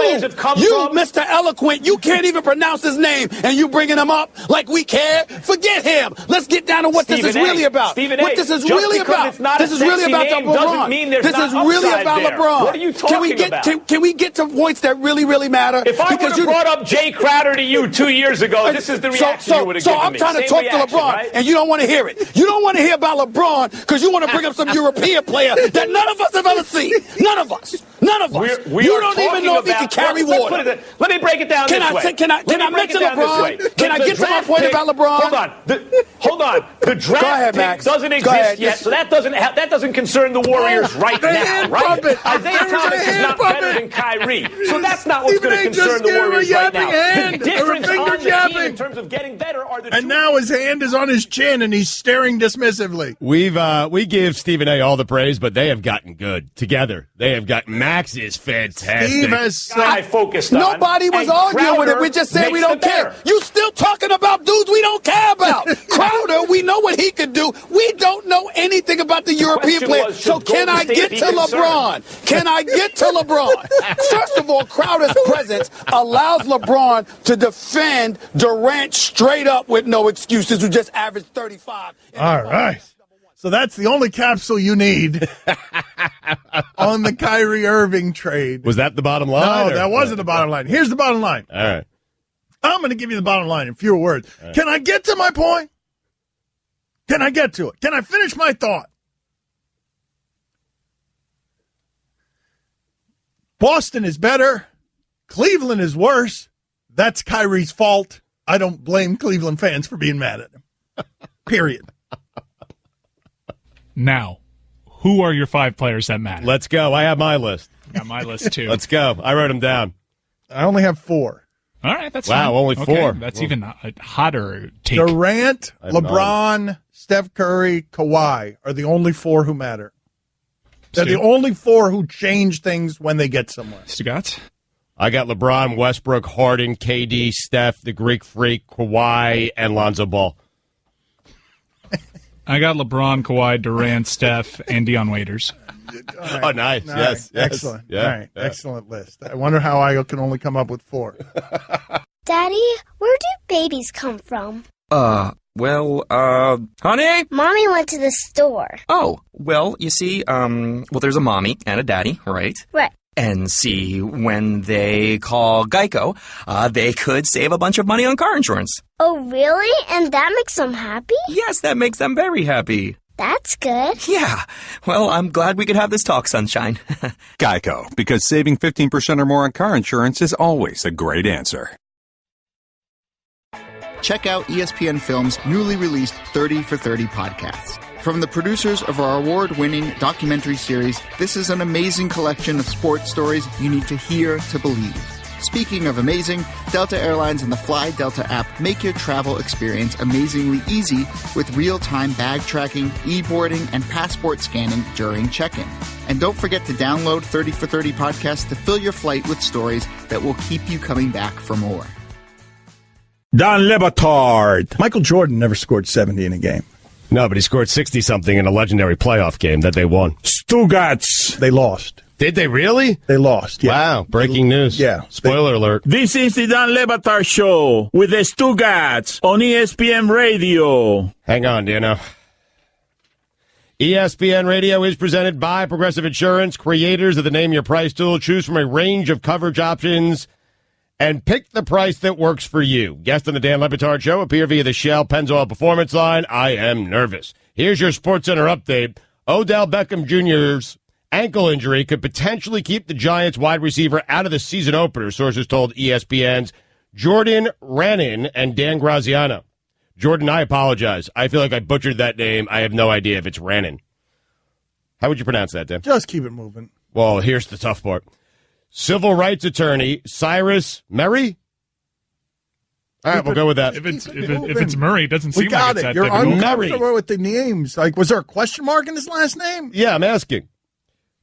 Mr. Eloquent, you can't even pronounce his name, and you bringing him up like we care? Forget him. Let's get down to what this is really about. What this is really about. This is really about LeBron. This is really about LeBron. What are you talking about? Can we get to points that really, really matter? If I would have brought up Jay Crowder to you 2 years ago, this is the reaction you would have given me. So I'm trying to talk to LeBron, and you don't want to hear it. You don't want to hear about LeBron because you want to bring up some European player that none of us have ever seen. None of us. You don't even know if he can carry water. Let me break it down this way. Can I mention LeBron? Can I get to my point about LeBron? Hold on. The draft pick doesn't exist yet, so that doesn't concern the Warriors right now, right? Isaiah Thomas is not better than Kyrie, so that's not what's going to concern the Warriors right now. The difference on the team in terms of getting better are the And now his hand is on his chin, and he's staring dismissively. We give Stephen A. all the praise, but they have gotten good together. They have got Max is fantastic. Steve has I focused on. Nobody was arguing with it. We just said we don't care. You still talking about dudes we don't care about. Crowder, we know what he could do. We don't know anything about the European player. So can I get to LeBron? Can I get to LeBron? First of all, Crowder's presence allows LeBron to defend Durant straight up with no excuses, who just averaged 35. All right. So that's the only capsule you need on the Kyrie Irving trade. Was that the bottom line? No, that wasn't the bottom line. Here's the bottom line. All right. I'm going to give you the bottom line in fewer words. Right. Can I get to my point? Can I get to it? Can I finish my thought? Boston is better. Cleveland is worse. That's Kyrie's fault. I don't blame Cleveland fans for being mad at him. Period. Now, who are your 5 players that matter? Let's go. I have my list. I got my list, too. Let's go. I wrote them down. I only have 4. All right, that's wow, fine. Only 4. That's even a hotter take. Durant, LeBron, Steph Curry, Kawhi are the only 4 who matter. They're the only 4 who change things when they get somewhere. Stugotz? I got LeBron, Westbrook, Harden, KD, Steph, the Greek Freak, Kawhi, and Lonzo Ball. I got LeBron, Kawhi, Durant, Steph, and Deion Waiters. Right. Oh, nice. All yes. Right. Excellent. Yeah. All right. Yeah. Excellent list. I wonder how I can only come up with 4. Daddy, where do babies come from? Honey? Mommy went to the store. Oh, well, you see, there's a mommy and a daddy, right? Right. And see, when they call Geico, they could save a bunch of money on car insurance. Oh, really? And that makes them happy? Yes, that makes them very happy. That's good. Yeah. Well, I'm glad we could have this talk, sunshine. Geico, because saving 15% or more on car insurance is always a great answer. Check out ESPN Films' newly released 30 for 30 podcasts. From the producers of our award-winning documentary series, this is an amazing collection of sports stories you need to hear to believe. Speaking of amazing, Delta Airlines and the Fly Delta app make your travel experience amazingly easy with real-time bag tracking, e-boarding, and passport scanning during check-in. And don't forget to download 30 for 30 podcasts to fill your flight with stories that will keep you coming back for more. Don Le Batard. Michael Jordan never scored 70 in a game. No, but he scored 60-something in a legendary playoff game that they won. Stugotz. They lost. Did they really? They lost, yeah. Wow, breaking news. Yeah. Spoiler alert. This is the Don Le Batard Show with the Stugotz on ESPN Radio. Hang on, Dano. ESPN Radio is presented by Progressive Insurance, creators of the Name Your Price tool. Choose from a range of coverage options and pick the price that works for you. Guest on the Dan Le Batard Show appear via the Shell Pennzoil Performance Line. I am nervous. Here's your SportsCenter update. Odell Beckham Jr.'s ankle injury could potentially keep the Giants wide receiver out of the season opener, sources told ESPN's Jordan Rannin and Dan Graziano. Jordan, I apologize. I feel like I butchered that name. I have no idea if it's Rannin. How would you pronounce that, Dan? Just keep it moving. Well, here's the tough part. Civil rights attorney Cyrus Murray? All right, we'll go with that. If it's Murray, it doesn't seem like it's that You're difficult. uncomfortable with the names. Like, was there a question mark in his last name? Yeah, I'm asking.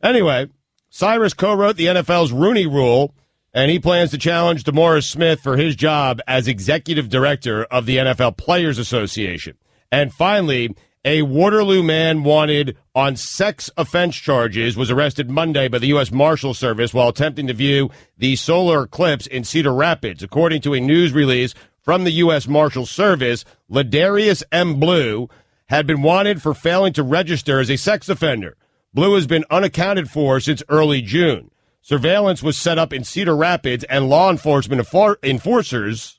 Anyway, Cyrus co-wrote the NFL's Rooney Rule, and he plans to challenge DeMaurice Smith for his job as executive director of the NFL Players Association. And finally, a Waterloo man wanted on sex offense charges was arrested Monday by the U.S. Marshal Service while attempting to view the solar eclipse in Cedar Rapids. According to a news release from the U.S. Marshal Service, Ladarius M. Blue had been wanted for failing to register as a sex offender. Blue has been unaccounted for since early June. Surveillance was set up in Cedar Rapids, and law enforcement enforcers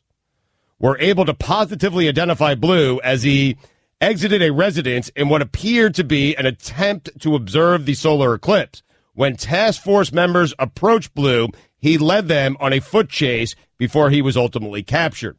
were able to positively identify Blue as he exited a residence in what appeared to be an attempt to observe the solar eclipse. When task force members approached Blue, he led them on a foot chase before he was ultimately captured.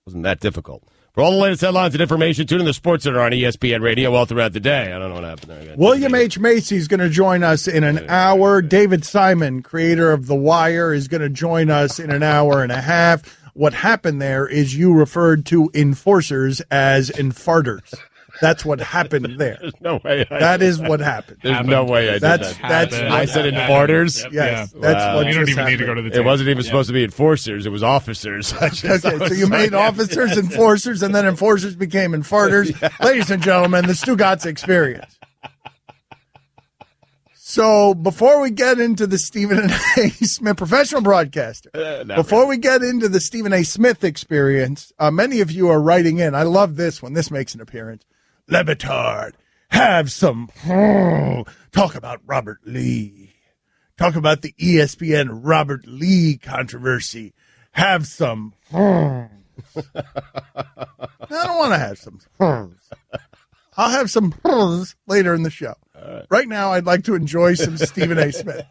Wasn't that difficult. For all the latest headlines and information, tune in to Sports Center on ESPN Radio all throughout the day. I don't know what happened there. William H. Macy is going to join us in an hour. David Simon, creator of The Wire, is going to join us in an hour and a half. What happened there is you referred to enforcers as infarters. That's what happened there. There's no way. That is what happened. There's no way I did that. I said enforcers? Yes. Yeah. That's what you don't even need to go to the table. It wasn't even supposed to be enforcers. It was officers. Okay, so you made officers enforcers, and then enforcers became infarters. Yeah. Ladies and gentlemen, the Stugotz experience. So before we get into the Stephen A. Smith, professional broadcaster, before we get into the Stephen A. Smith experience, many of you are writing in. I love this one. This makes an appearance. Le Batard, have some talk about Robert Lee. Talk about the ESPN Robert Lee controversy. Have some I don't want to have some I'll have some later in the show. Right now, I'd like to enjoy some Stephen A. Smith.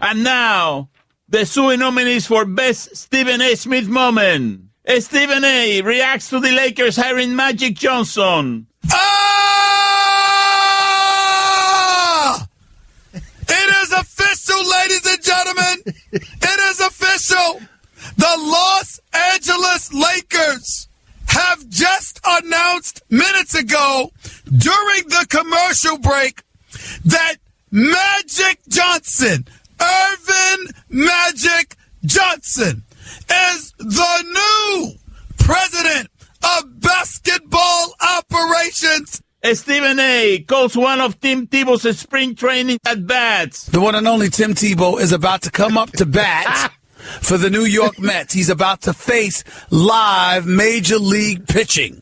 And now, the Suey nominees for Best Stephen A. Smith Moment. Stephen A. reacts to the Lakers hiring Magic Johnson. Ah! It is official, ladies and gentlemen. It is official. The Los Angeles Lakers have just announced minutes ago during the commercial break that Magic Johnson, Irvin Magic Johnson, is the new president of basketball operations. Stephen A. calls one of Tim Tebow's spring training at bats. The one and only Tim Tebow is about to come up to bat for the New York Mets. He's about to face live major league pitching.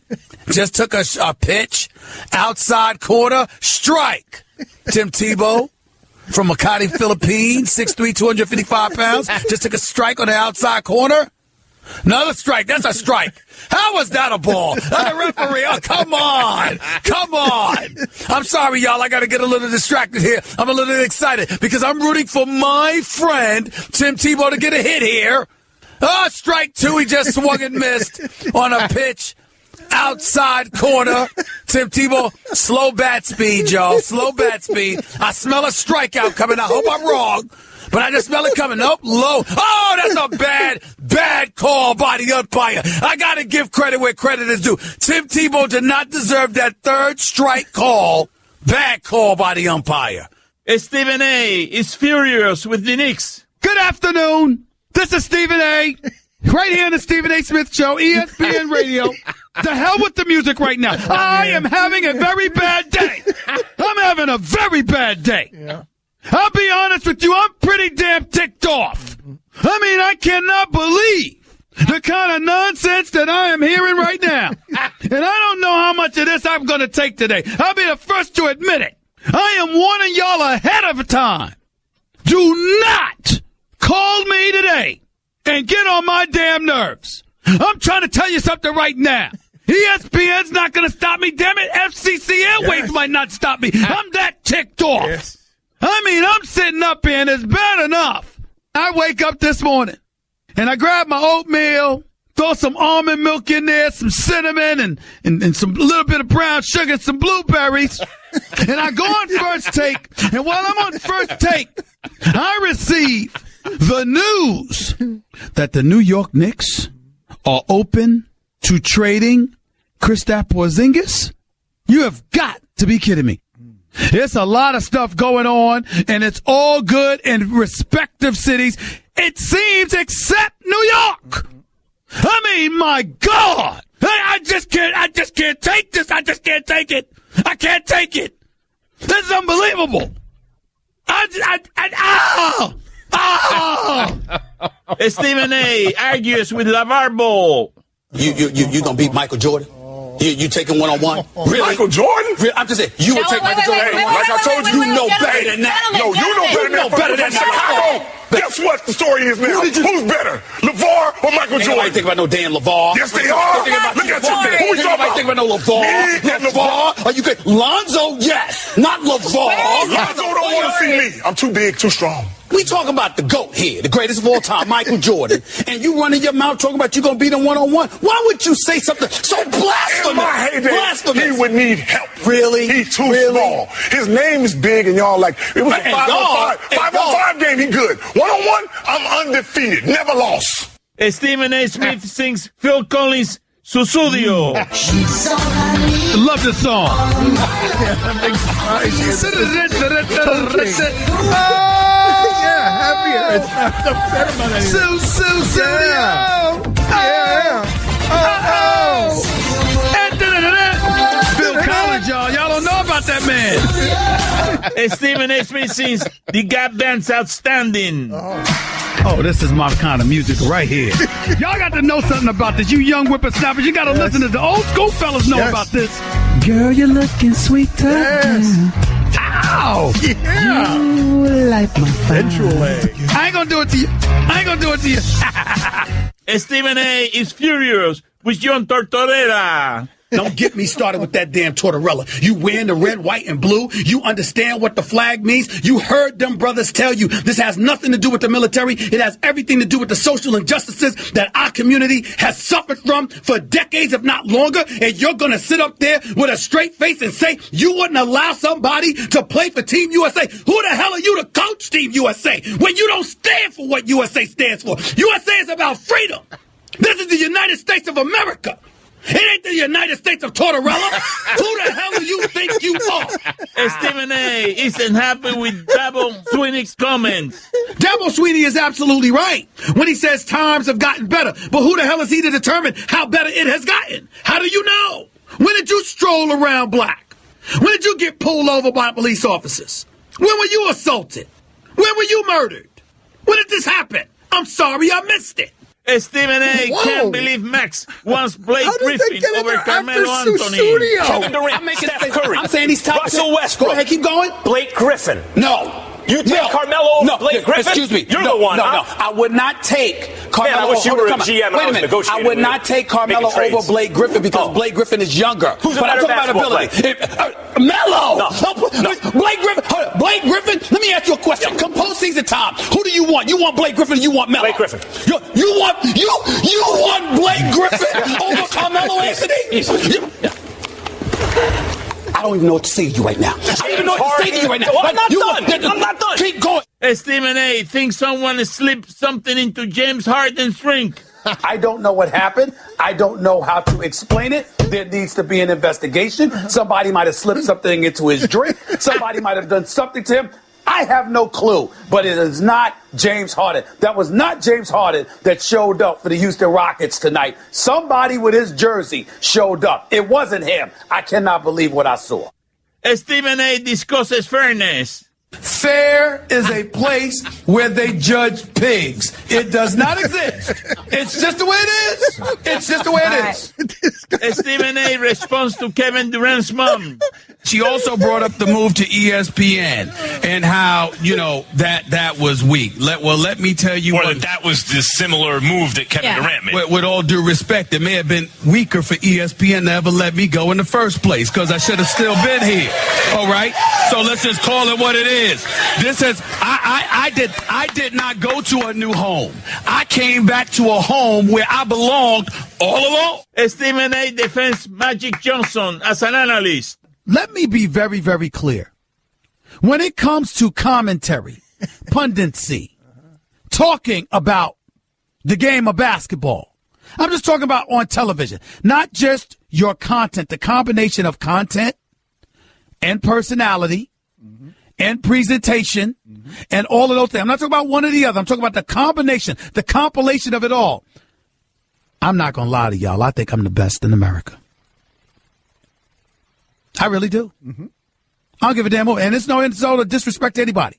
Just took a pitch, outside corner, strike. Tim Tebow from Makati, Philippines, 6'3", 255 pounds. Just took a strike on the outside corner. Another strike. That's a strike. How was that a ball? The referee. Oh, come on. Come on. I'm sorry, y'all. I got to get a little distracted here. I'm a little excited because I'm rooting for my friend Tim Tebow to get a hit here. Oh, strike two. He just swung and missed on a pitch. Outside corner. Tim Tebow, slow bat speed, y'all. Slow bat speed. I smell a strikeout coming. I hope I'm wrong. But I just smell it coming. Nope, low. Oh, that's a bad call by the umpire. I got to give credit where credit is due. Tim Tebow did not deserve that third strike call. Bad call by the umpire. Stephen A. is furious with the Knicks. Good afternoon. This is Stephen A. Right here on the Stephen A. Smith Show, ESPN Radio. The hell with the music right now. I am having a very bad day. I'm having a very bad day. Yeah. I'll be honest with you, I'm pretty damn ticked off. I mean, I cannot believe the kind of nonsense that I am hearing right now. And I don't know how much of this I'm going to take today. I'll be the first to admit it. I am warning y'all ahead of time. Do not call me today and get on my damn nerves. I'm trying to tell you something right now. ESPN's not going to stop me, damn it. FCC Airways might not stop me. I'm that ticked off. Yes. I mean, I'm sitting up here and it's bad enough. I wake up this morning and I grab my oatmeal, throw some almond milk in there, some cinnamon, and some little bit of brown sugar, some blueberries. And I go on first take. And while I'm on first take, I receive the news that the New York Knicks are open to trading Kristaps Porzingis. You have got to be kidding me. There's a lot of stuff going on, and it's all good in respective cities, it seems, except New York. I mean, my God. I just can't take this. I just can't take it. I can't take it. This is unbelievable. Stephen A. argues with LeVar Ball. You gonna beat Michael Jordan? You taking one-on-one? Really? Michael Jordan? I'm just saying, you would take Michael Jordan. Like I told you, you know better than that. No, you know better than that. Guess what the story is now? Who's better, LeVar or Michael Jordan? Nobody think about no damn LeVar. Yes, they are. Look at you. Who we talking about? Think about no LeVar. LeVar? Are you good? Lonzo, yes. Not LeVar. Lonzo don't want to see me. I'm too big, too strong. We talking about the GOAT here, the greatest of all time, Michael Jordan, and you running your mouth talking about you going to beat him one-on-one. Why would you say something so blasphemous? In my heyday, blasphemous. He would need help. Really? He's too small. His name is big, and y'all like, it was a 5-on-5 game, he good. One-on-one, I'm undefeated, never lost. Stephen A. Smith sings Phil Collins' Susudio. Love this song. Happier. It's not the ceremony. Phil Collins, y'all don't know about that man. Stephen A. Smith sings The Gap Band's Outstanding. Oh, this is my kind of music right here. Y'all got to know something about this. You young whippersnappers, you got to listen to the old school fellas know about this. Girl, you're looking sweet tonight. Ow! Yeah! You like my sensual leg. I ain't gonna do it to you. Stephen A. is furious with John Tortorella. Don't get me started with that damn Tortorella. You wearing the red, white, and blue. You understand what the flag means. You heard them brothers tell you this has nothing to do with the military. It has everything to do with the social injustices that our community has suffered from for decades, if not longer. And you're going to sit up there with a straight face and say you wouldn't allow somebody to play for Team USA. Who the hell are you to coach Team USA when you don't stand for what USA stands for? USA is about freedom. This is the United States of America. It ain't the United States of Tortorella. Who the hell do you think you are? Stephen A. isn't happy with Dabo Swinney's comments. Dabo Swinney is absolutely right when he says times have gotten better. But who the hell is he to determine how better it has gotten? How do you know? When did you stroll around black? When did you get pulled over by police officers? When were you assaulted? When were you murdered? When did this happen? I'm sorry I missed it. Stephen A. can't believe Max wants Blake Griffin over Carmelo Anthony. Kevin Durant, Steph Curry. I'm saying he's top. Russell Westbrook. Go ahead, keep going. Blake Griffin. No. You take Carmelo over Blake Griffin? Excuse me. You're the one. No. I would not take Carmelo. Man, I wish you were a GM and Wait a minute. I would not take Carmelo over Blake Griffin because Blake Griffin is younger. Who's a better basketball player? Melo. No. Blake Griffin. Blake Griffin. Let me ask you a question. Come postseason time. Who do you want? You want Blake Griffin or you want Melo? Blake Griffin. You want Blake Griffin over Carmelo Anthony? I don't even know what to say to you right now. I don't even know what to say to you right now. I'm not done. Keep going. Stephen A. thinks someone slipped something into James Harden's drink. I don't know what happened. I don't know how to explain it. There needs to be an investigation. Somebody might have slipped something into his drink. Somebody might have done something to him. I have no clue, but it is not James Harden. That was not James Harden that showed up for the Houston Rockets tonight. Somebody with his jersey showed up. It wasn't him. I cannot believe what I saw. Stephen A. discusses fairness. Fair is a place where they judge pigs. It does not exist. It's just the way it is. It's just the way it is. Stephen A. responds to Kevin Durant's mom. She also brought up the move to ESPN and how, that was weak. Let me tell you that was the similar move that Kevin Durant made. With all due respect, it may have been weaker for ESPN to ever let me go in the first place because I should have still been here. All right? So let's just call it what it is. I did not go to a new home. I came back to a home where I belonged all along. Stephen A. defends Magic Johnson as an analyst. Let me be very, very clear. When it comes to commentary, pundency, talking about the game of basketball, I'm just talking about on television, not just your content, the combination of content and personality and presentation and all of those things. I'm not talking about one or the other. I'm talking about the combination, the compilation of it all. I'm not going to lie to y'all. I think I'm the best in America. I really do. I don't give a damn. And it's no insult or disrespect to anybody.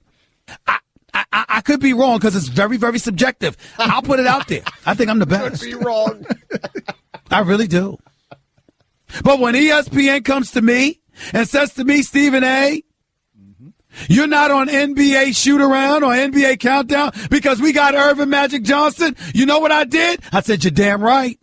I could be wrong because it's very, very subjective. I'll put it out there. I think I'm the best. Could be wrong. I really do. But when ESPN comes to me and says to me, Stephen A., you're not on NBA shoot-around or NBA countdown because we got Irvin Magic Johnson, you know what I did? I said, you're damn right.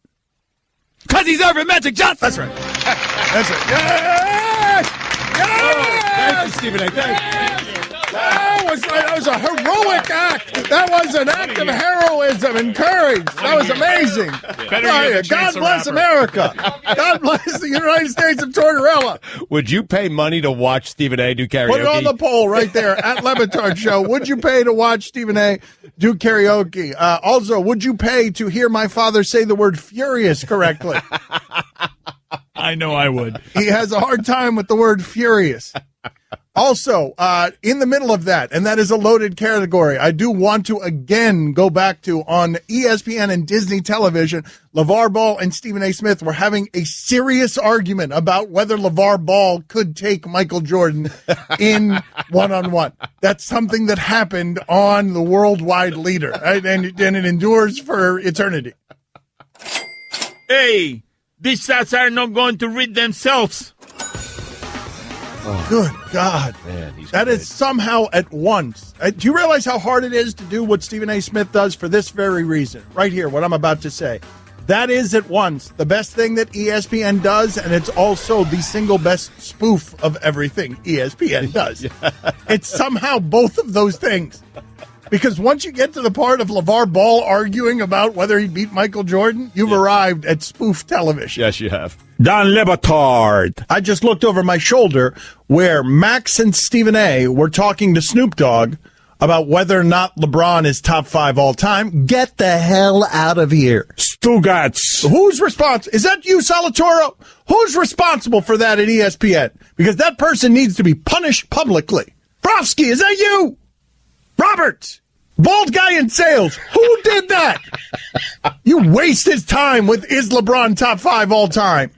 Because he's Irvin Magic Johnson. That's right. That's right. Yes! Yes! Thank you, Stephen A. Thank you. That was a heroic act. That was an act of heroism and courage. That was amazing. God bless America. God bless the United States of Tortorella. Would you pay money to watch Stephen A. do karaoke? Put it on the poll right there at Lebatard Show. Would you pay to watch Stephen A. do karaoke? Also, would you pay to hear my father say the word furious correctly? I know I would. He has a hard time with the word furious. Also, in the middle of that, and that is a loaded category, I do want to again go back to on ESPN and Disney television, LeVar Ball and Stephen A. Smith were having a serious argument about whether LeVar Ball could take Michael Jordan in one-on-one. That's something that happened on the worldwide leader, right? and it endures for eternity. Hey, these stats are not going to read themselves. Oh, good God. Man, that is somehow at once. Do you realize how hard it is to do what Stephen A. Smith does for this very reason? Right here, what I'm about to say. That is at once the best thing that ESPN does, and it's also the single best spoof of everything ESPN does. It's somehow both of those things. Because once you get to the part of LeVar Ball arguing about whether he beat Michael Jordan, you've arrived at spoof television. Yes, you have. Don Le Batard. I just looked over my shoulder where Max and Stephen A. were talking to Snoop Dogg about whether or not LeBron is top 5 all time. Get the hell out of here. Stugotz. Who's responsible? Is that you, Salatoro? Who's responsible for that at ESPN? Because that person needs to be punished publicly. Brofsky, is that you? Roberts. Bald guy in sales. Who did that? You wasted time with is LeBron top 5 all time.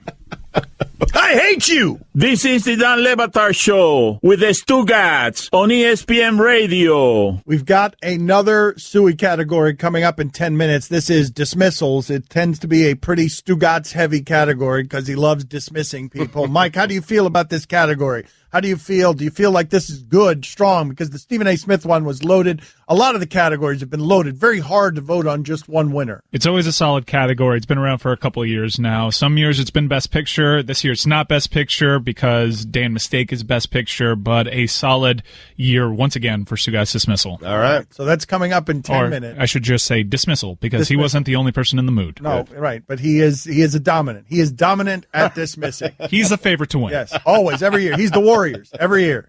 I hate you. This is the Dan Le Batard Show with the Stugotz on ESPN Radio. We've got another Suey category coming up in 10 minutes. This is dismissals. It tends to be a pretty Stugotz-heavy category because he loves dismissing people. Mike, how do you feel about this category? How do you feel? Do you feel like this is good, strong? Because the Stephen A. Smith one was loaded. A lot of the categories have been loaded. Very hard to vote on just one winner. It's always a solid category. It's been around for a couple of years now. Some years it's been Best Picture. This year it's not Best Picture because Dan Mistake is Best Picture, but a solid year once again for Stugotz Dismissal. All right. So that's coming up in 10 minutes. I should just say dismissal because he wasn't the only person in the mood. No, right. But he is a dominant. He is dominant at dismissing. He's the favorite to win. Yes, always, every year. He's the Warriors every year.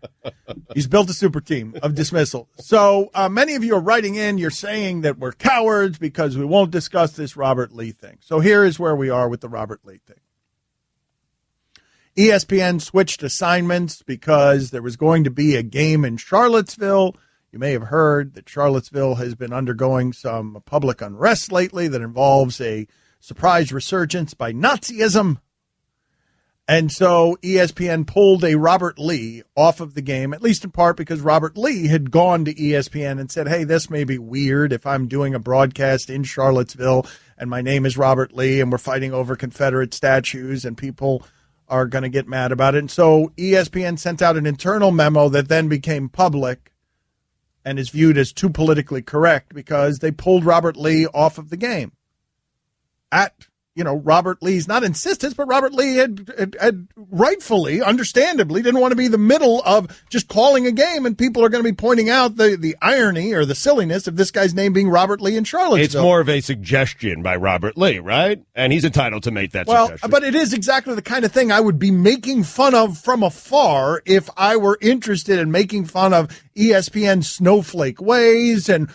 He's built a super team of dismissal. So many of you are writing in. You're saying that we're cowards because we won't discuss this Robert Lee thing. So here is where we are with the Robert Lee thing. ESPN switched assignments because there was going to be a game in Charlottesville. You may have heard that Charlottesville has been undergoing some public unrest lately that involves a surprise resurgence by Nazism. And so ESPN pulled a Robert Lee off of the game, at least in part because Robert Lee had gone to ESPN and said, hey, this may be weird if I'm doing a broadcast in Charlottesville and my name is Robert Lee and we're fighting over Confederate statues and people are going to get mad about it. And so ESPN sent out an internal memo that then became public and is viewed as too politically correct because they pulled Robert Lee off of the game. At Robert Lee's, not insistence, but Robert Lee had rightfully, understandably, didn't want to be the middle of just calling a game, and people are going to be pointing out the irony or the silliness of this guy's name being Robert Lee in Charlottesville. It's more of a suggestion by Robert Lee, right? And he's entitled to make that suggestion. But it is exactly the kind of thing I would be making fun of from afar if I were interested in making fun of ESPN snowflake ways and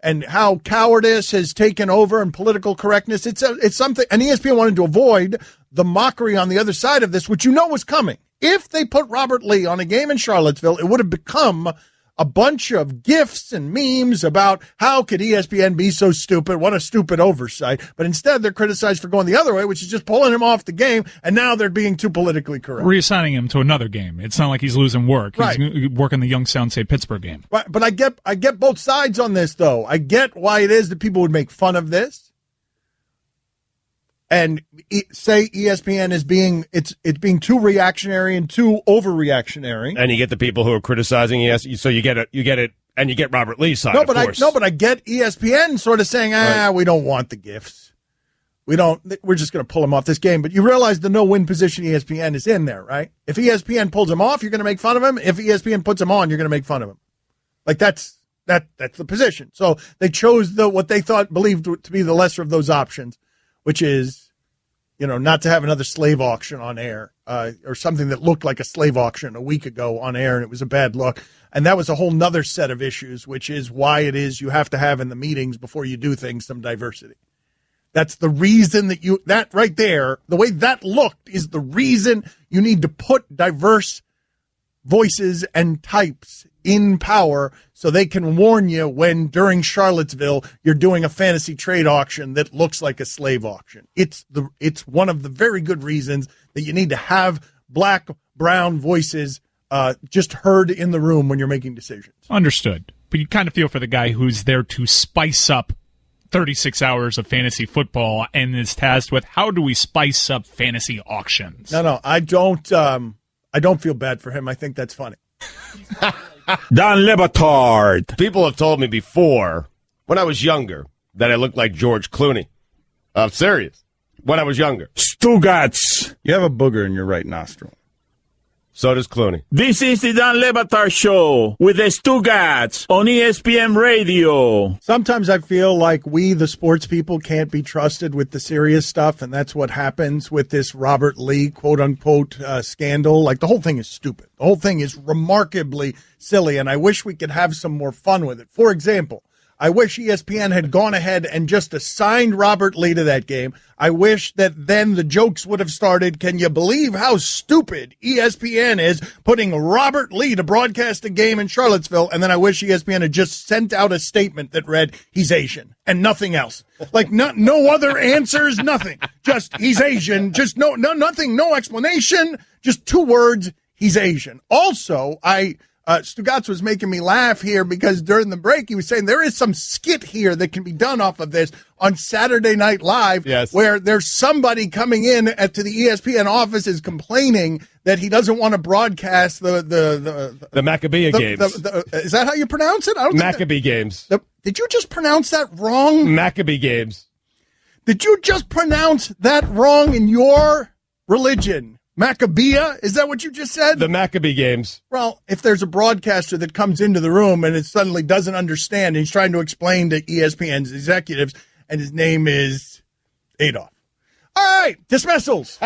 and how cowardice has taken over and political correctness. It's something, and ESPN wanted to avoid the mockery on the other side of this, which was coming. If they put Robert Lee on a game in Charlottesville, it would have become a bunch of gifs and memes about how could ESPN be so stupid, what a stupid oversight. But instead, they're criticized for going the other way, which is just pulling him off the game, and now they're being too politically correct. Reassigning him to another game. It's not like he's losing work. Right. He's working the Youngstown State Pittsburgh game. Right, but I get both sides on this, though. I get why it is that people would make fun of this and say ESPN is being too reactionary and too overreactionary. And you get the people who are criticizing ESPN, so you get it, and you get Robert Lee's side. But I get ESPN sort of saying, right, we don't want the gifts. We're just going to pull him off this game. But you realize the no-win position ESPN is in there, right? If ESPN pulls him off, you're going to make fun of him. If ESPN puts him on, you're going to make fun of him. Like that's the position. So they chose what they believed to be the lesser of those options, which is, not to have another slave auction on air or something that looked like a slave auction a week ago on air, and it was a bad look. And that was a whole nother set of issues, which is why it is you have to have in the meetings before you do things some diversity. That's the reason that right there, the way that looked is the reason you need to put diverse voices and types in power so they can warn you when during Charlottesville you're doing a fantasy trade auction that looks like a slave auction. It's one of the very good reasons that you need to have black, brown voices just heard in the room when you're making decisions. Understood. But you kind of feel for the guy who's there to spice up 36 hours of fantasy football and is tasked with how do we spice up fantasy auctions. No, I don't feel bad for him. I think that's funny. Don Batard. People have told me before, when I was younger, that I looked like George Clooney. I'm serious. When I was younger. Stugotz. You have a booger in your right nostril. So does Clooney. This is the Don Batard Show with the Stugotz on ESPN Radio. Sometimes I feel like we, the sports people, can't be trusted with the serious stuff, and that's what happens with this Robert Lee, quote-unquote, scandal. Like, the whole thing is stupid. The whole thing is remarkably silly, and I wish we could have some more fun with it. For example, I wish ESPN had gone ahead and just assigned Robert Lee to that game. I wish that then the jokes would have started, can you believe how stupid ESPN is putting Robert Lee to broadcast a game in Charlottesville? And then I wish ESPN had just sent out a statement that read, he's Asian, and nothing else. Like no other answers, nothing. Just, he's Asian, just nothing, no explanation, just 2 words, he's Asian. Also, Stugotz was making me laugh here because during the break he was saying there is some skit here that can be done off of this on Saturday Night Live, yes, where there's somebody coming in to the ESPN offices complaining that he doesn't want to broadcast the Maccabee games. Is that how you pronounce it? Maccabee games. Did you just pronounce that wrong? Maccabee games. Did you just pronounce that wrong in your religion? Maccabea? Is that what you just said? The Maccabee games. Well, if there's a broadcaster that comes into the room and it suddenly doesn't understand, and he's trying to explain to ESPN's executives, and his name is Adolf. All right, dismissals.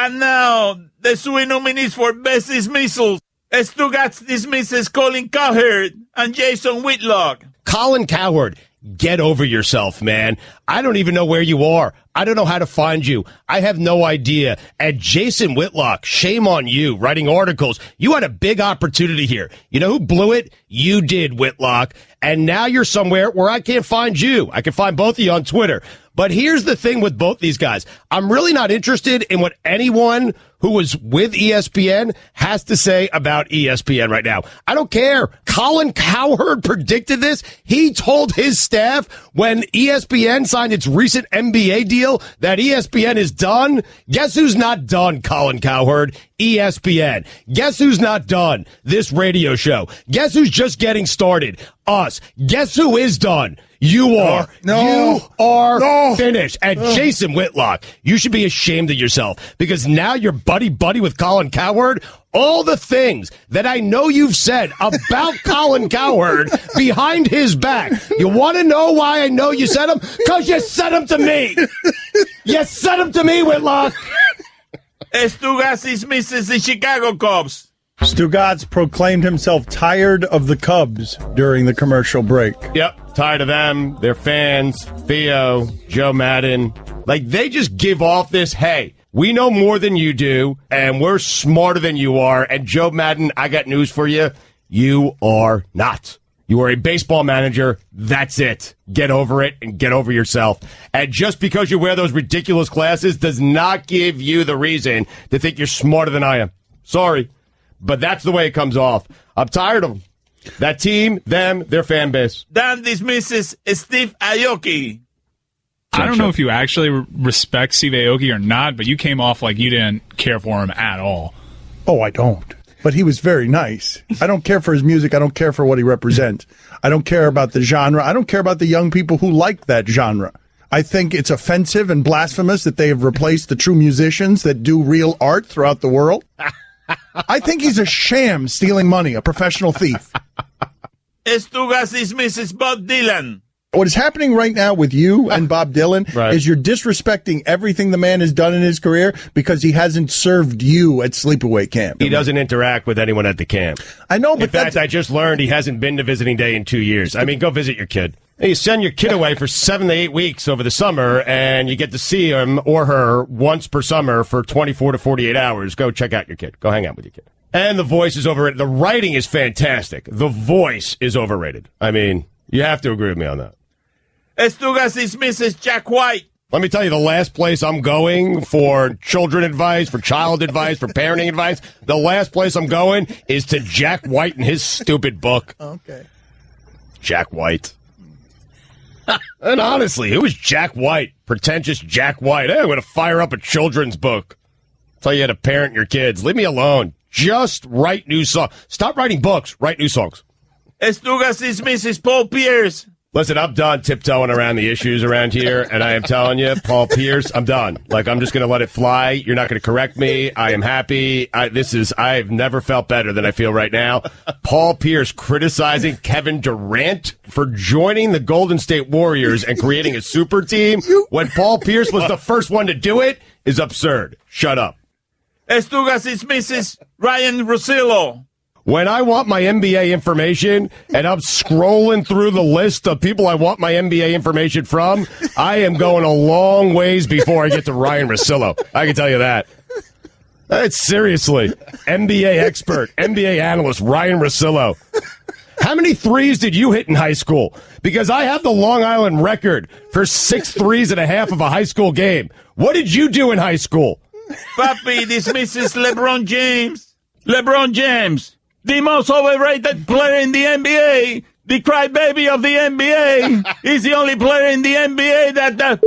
And now, the Suey nominees for Best Dismissal. Stugotz dismisses Colin Cowherd and Jason Whitlock. Colin Cowherd. Get over yourself, man. I don't even know where you are. I don't know how to find you. I have no idea. And Jason Whitlock, shame on you, writing articles. You had a big opportunity here. You know who blew it? You did, Whitlock. And now you're somewhere where I can't find you. I can find both of you on Twitter. But here's the thing with both these guys. I'm really not interested in what anyone who was with ESPN has to say about ESPN right now. I don't care. Colin Cowherd predicted this. He told his staff when ESPN signed its recent NBA deal feel that ESPN is done? Guess who's not done, Colin Cowherd? ESPN. Guess who's not done? This radio show. Guess who's just getting started? Us. Guess who is done? You are. You are finished. And Jason Whitlock, you should be ashamed of yourself because now you're buddy-buddy with Colin Cowherd. All the things that I know you've said about Colin Cowherd behind his back. You want to know why I know you said them? Because you said them to me. You said them to me, Whitlock. Stugotz dismisses the Chicago Cubs. Stugotz proclaimed himself tired of the Cubs during the commercial break. Yep, tired of them, their fans, Theo, Joe Madden. Like, they just give off this, hey, we know more than you do, and we're smarter than you are, and Joe Madden, I got news for you. You are not. You are a baseball manager. That's it. Get over it and get over yourself. And just because you wear those ridiculous glasses does not give you the reason to think you're smarter than I am. Sorry. But that's the way it comes off. I'm tired of them. That team, them, their fan base. Dan dismisses Steve Aoki. I don't know if you actually respect Steve Aoki or not, but you came off like you didn't care for him at all. Oh, I don't. But he was very nice. I don't care for his music. I don't care for what he represents. I don't care about the genre. I don't care about the young people who like that genre. I think it's offensive and blasphemous that they have replaced the true musicians that do real art throughout the world. I think he's a sham stealing money, a professional thief. Stugotz dismisses Bob Dylan. What is happening right now with you and Bob Dylan is you're disrespecting everything the man has done in his career because he hasn't served you at sleepaway camp. He doesn't interact with anyone at the camp. I know, but in fact, I just learned he hasn't been to visiting day in 2 years. I mean, go visit your kid. You send your kid away for 7 to 8 weeks over the summer, and you get to see him or her once per summer for 24 to 48 hours. Go check out your kid. Go hang out with your kid. And the voice is overrated. The writing is fantastic. The voice is overrated. I mean, you have to agree with me on that. Stugotz dismisses Jack White. Let me tell you, the last place I'm going for children advice, for child advice, for parenting advice, the last place I'm going is to Jack White and his stupid book. Okay. Jack White. And honestly, who is Jack White? Pretentious Jack White. Hey, I'm going to fire up a children's book. Tell you how to parent your kids. Leave me alone. Just write new songs. Stop writing books. Write new songs. Stugotz dismisses Paul Pierce. Listen, I'm done tiptoeing around the issues around here, and I am telling you, Paul Pierce, I'm done. Like, I'm just going to let it fly. You're not going to correct me. I am happy. I've never felt better than I feel right now. Paul Pierce criticizing Kevin Durant for joining the Golden State Warriors and creating a super team when Paul Pierce was the first one to do it is absurd. Shut up. Stugotz dismisses Ryan Russillo. When I want my NBA information and I'm scrolling through the list of people I want my NBA information from, I am going a long ways before I get to Ryan Russillo. I can tell you that. Seriously. NBA expert, NBA analyst, Ryan Russillo. How many threes did you hit in high school? Because I have the Long Island record for 6 threes and a half of a high school game. What did you do in high school? Papi dismisses LeBron James. LeBron James. The most overrated player in the NBA, the crybaby of the NBA. He's the only player in the NBA that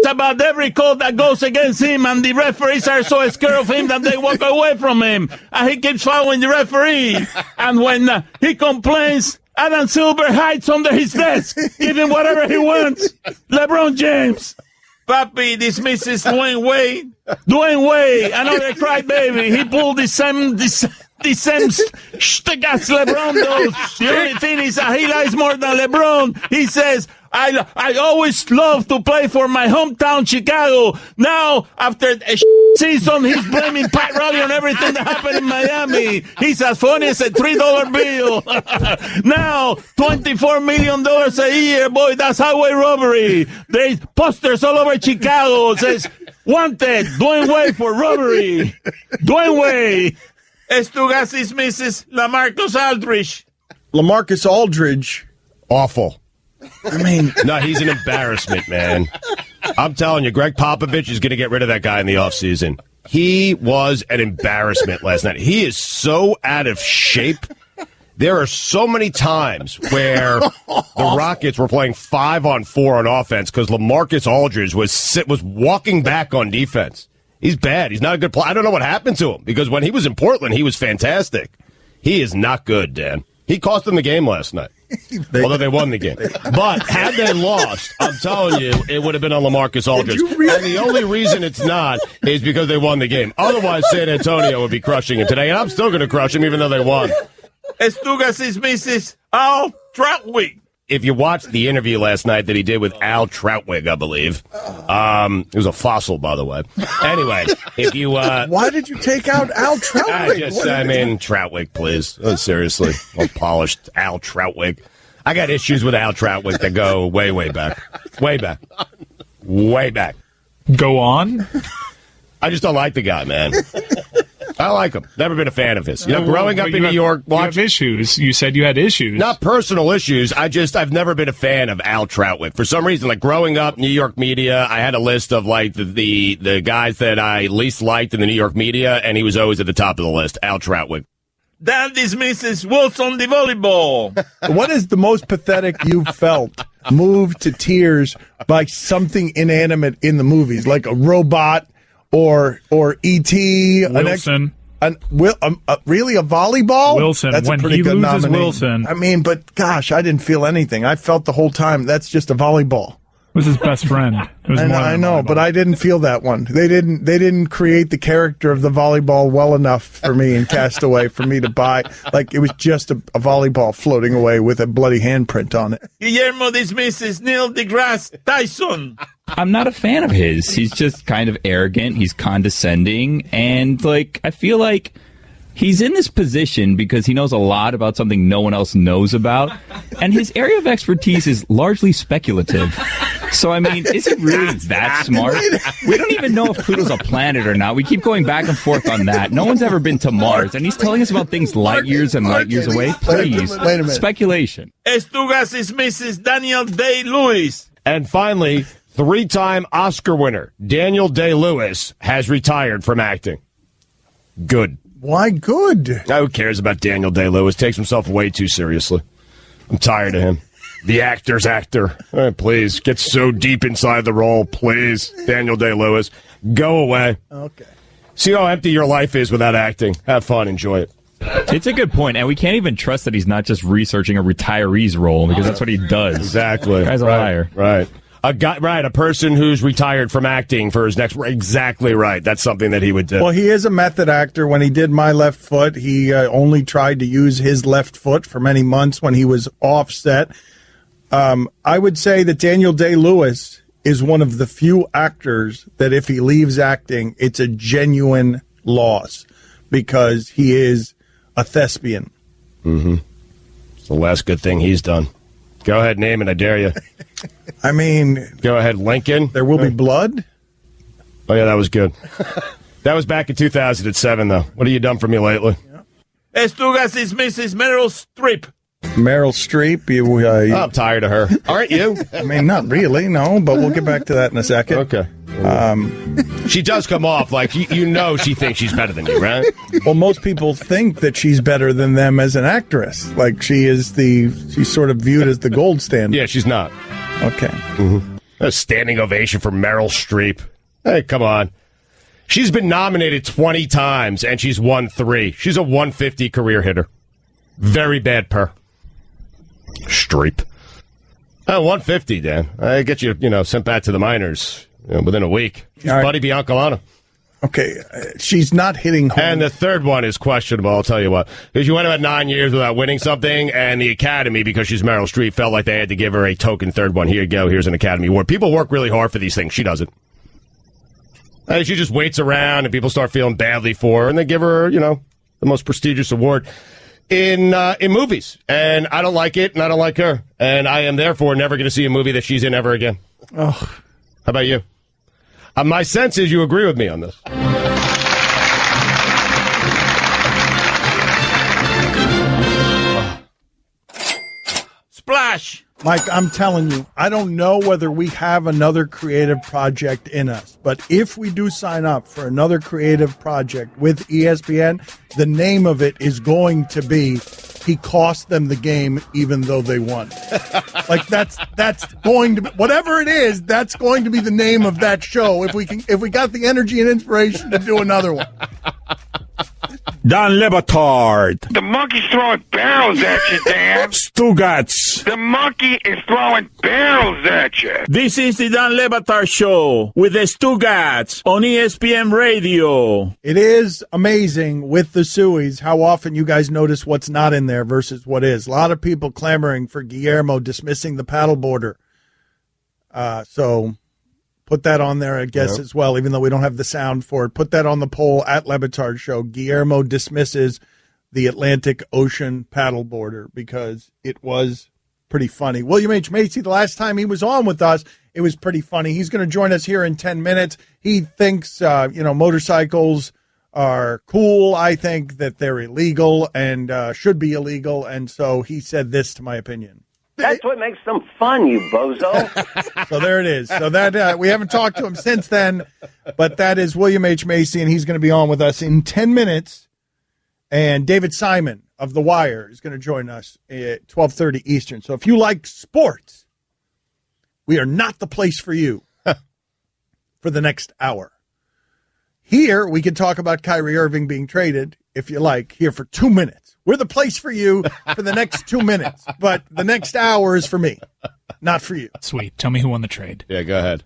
about every call that goes against him, and the referees are so scared of him that they walk away from him. And he keeps following the referee. And when he complains, Adam Silver hides under his desk, giving whatever he wants. LeBron James. Papi dismisses Dwayne Wade. Dwayne Wade, another crybaby. He pulled the same Stugotz LeBron does. The only thing is that he lies more than LeBron. He says, I always love to play for my hometown, Chicago. Now, after a season, he's blaming Pat Riley on everything that happened in Miami. He's as funny as a $3 bill. Now, $24 million a year. Boy, that's highway robbery. There's posters all over Chicago. It says, wanted, Dwayne Wade for robbery. Dwayne Wade. Stugotz dismisses LaMarcus Aldridge. LaMarcus Aldridge. Awful. I mean, no, he's an embarrassment, man. I'm telling you, Greg Popovich is going to get rid of that guy in the offseason. He was an embarrassment last night. He is so out of shape There are so many times where the Rockets were playing 5-on-4 on offense because LaMarcus Aldridge was walking back on defense. He's bad. He's not a good player. I don't know what happened to him because when he was in Portland, he was fantastic. He is not good, Dan. He cost them the game last night, although they won the game. But had they lost, I'm telling you, it would have been on LaMarcus Aldridge. And the only reason it's not is because they won the game. Otherwise, San Antonio would be crushing him today, and I'm still going to crush him even though they won. Stugotz Mispronunciation Al Troutwig. If you watched the interview last night that he did with Al Troutwig, I believe, it was a fossil, by the way. Anyway, if you why did you take out Al Troutwig? Troutwig, please. Oh, seriously, well polished Al Troutwig. I got issues with Al Troutwig that go way, way back, way back, way back. Go on. I just don't like the guy, man. I like him. Never been a fan of his. Growing up in New York, you have issues. You said you had issues. Not personal issues. I've never been a fan of Al Troutwig. For some reason, like growing up, New York media, I had a list of like the guys that I least liked in the New York media, and he was always at the top of the list. Al Troutwig. That dismisses Wilson the volleyball. What is the most pathetic you've felt moved to tears by something inanimate in the movies, like a robot? Or E.T. Wilson. Really, a volleyball? Wilson. That's when a pretty he good loses nomination. Wilson. I mean, but gosh, I didn't feel anything. I felt the whole time that's just a volleyball. It was his best friend. It was I know, but I didn't feel that one. They didn't create the character of the volleyball well enough for me in Castaway for me to buy. Like, it was just a volleyball floating away with a bloody handprint on it. Guillermo dismisses Neil deGrasse Tyson. I'm not a fan of his. He's just kind of arrogant. He's condescending. And, I feel like he's in this position because he knows a lot about something no one else knows about. And his area of expertise is largely speculative. So, I mean, is he really that smart? We don't even know if Pluto's a planet or not. We keep going back and forth on that. No one's ever been to Mars. And he's telling us about things light years and light years away. Please. Wait a minute. Speculation. Stugotz dismisses Daniel Day-Lewis. And finally, 3-time Oscar winner Daniel Day-Lewis has retired from acting. Good. Why good? Who cares about Daniel Day-Lewis? Takes himself way too seriously. I'm tired of him. The actor's actor. Please, get so deep inside the role, please. Daniel Day-Lewis, go away. Okay. See how empty your life is without acting. Have fun, enjoy it. It's a good point, and we can't even trust that he's not just researching a retiree's role, because that's what he does. Exactly. The guy's a liar. Right. A person who's retired from acting for his next... Exactly right. That's something that he would do. Well, he is a method actor. When he did My Left Foot, he only tried to use his left foot for many months when he was offset. I would say that Daniel Day-Lewis is one of the few actors that if he leaves acting, it's a genuine loss because he is a thespian. Mm-hmm. It's the last good thing he's done. Go ahead, name it. I dare you. I mean... Go ahead, Lincoln. There Will Be Blood? Oh, yeah, that was good. That was back in 2007, though. What have you done for me lately? Stugotz dismisses Meryl Streep. Meryl Streep. I'm tired of her. Aren't you? I mean, not really, no, but we'll get back to that in a second. Okay. She does come off like, she thinks she's better than you, right? Well, most people think that she's better than them as an actress. Like, she's sort of viewed as the gold standard. Yeah, she's not. Okay. Mm-hmm. A standing ovation for Meryl Streep. Hey, come on. She's been nominated 20 times, and she's won 3. She's a 150 career hitter. Very bad per. Streep. 150, Dan. I get you, sent back to the minors within a week. She's Buddy Biancalana. Okay, she's not hitting home. And the third one is questionable, I'll tell you what. Because you went about 9 years without winning something, and the Academy, because she's Meryl Streep, felt like they had to give her a token third one. Here you go, here's an Academy Award. People work really hard for these things. She doesn't. And she just waits around, and people start feeling badly for her, and they give her, the most prestigious award in movies. And I don't like it, and I don't like her. And I am, therefore, never going to see a movie that she's in ever again. Oh. How about you? My sense is you agree with me on this. Splash! Mike, I'm telling you, I don't know whether we have another creative project in us, but if we do sign up for another creative project with ESPN, the name of it is going to be he cost them the game even though they won. Like that's going to be, whatever it is, that's going to be the name of that show if we got the energy and inspiration to do another one. Dan Batard. The monkey's throwing barrels at you, Dan. Stugotz. The monkey is throwing barrels at you. This is the Dan Batard Show with the Stugotz on ESPN Radio. It is amazing with the Sueys how often you guys notice what's not in there versus what is. A lot of people clamoring for Guillermo dismissing the paddleboarder. So put that on there, I guess, as well, even though we don't have the sound for it. Put that on the poll at Le Batard Show. Guillermo dismisses the Atlantic Ocean paddleboarder because it was pretty funny. William H. Macy, the last time he was on with us, it was pretty funny. He's going to join us here in 10 minutes. He thinks, motorcycles are cool. I think that they're illegal and should be illegal. And so he said this, to my opinion. That's what makes them fun, you bozo. So there it is. So that we haven't talked to him since then, but that is William H. Macy, and he's going to be on with us in 10 minutes. And David Simon of The Wire is going to join us at 12:30 Eastern. So if you like sports, we are not the place for you for the next hour. Here, we can talk about Kyrie Irving being traded, if you like, here for 2 minutes. We're the place for you for the next 2 minutes, but the next hour is for me, not for you. Sweet. Tell me who won the trade. Yeah, go ahead.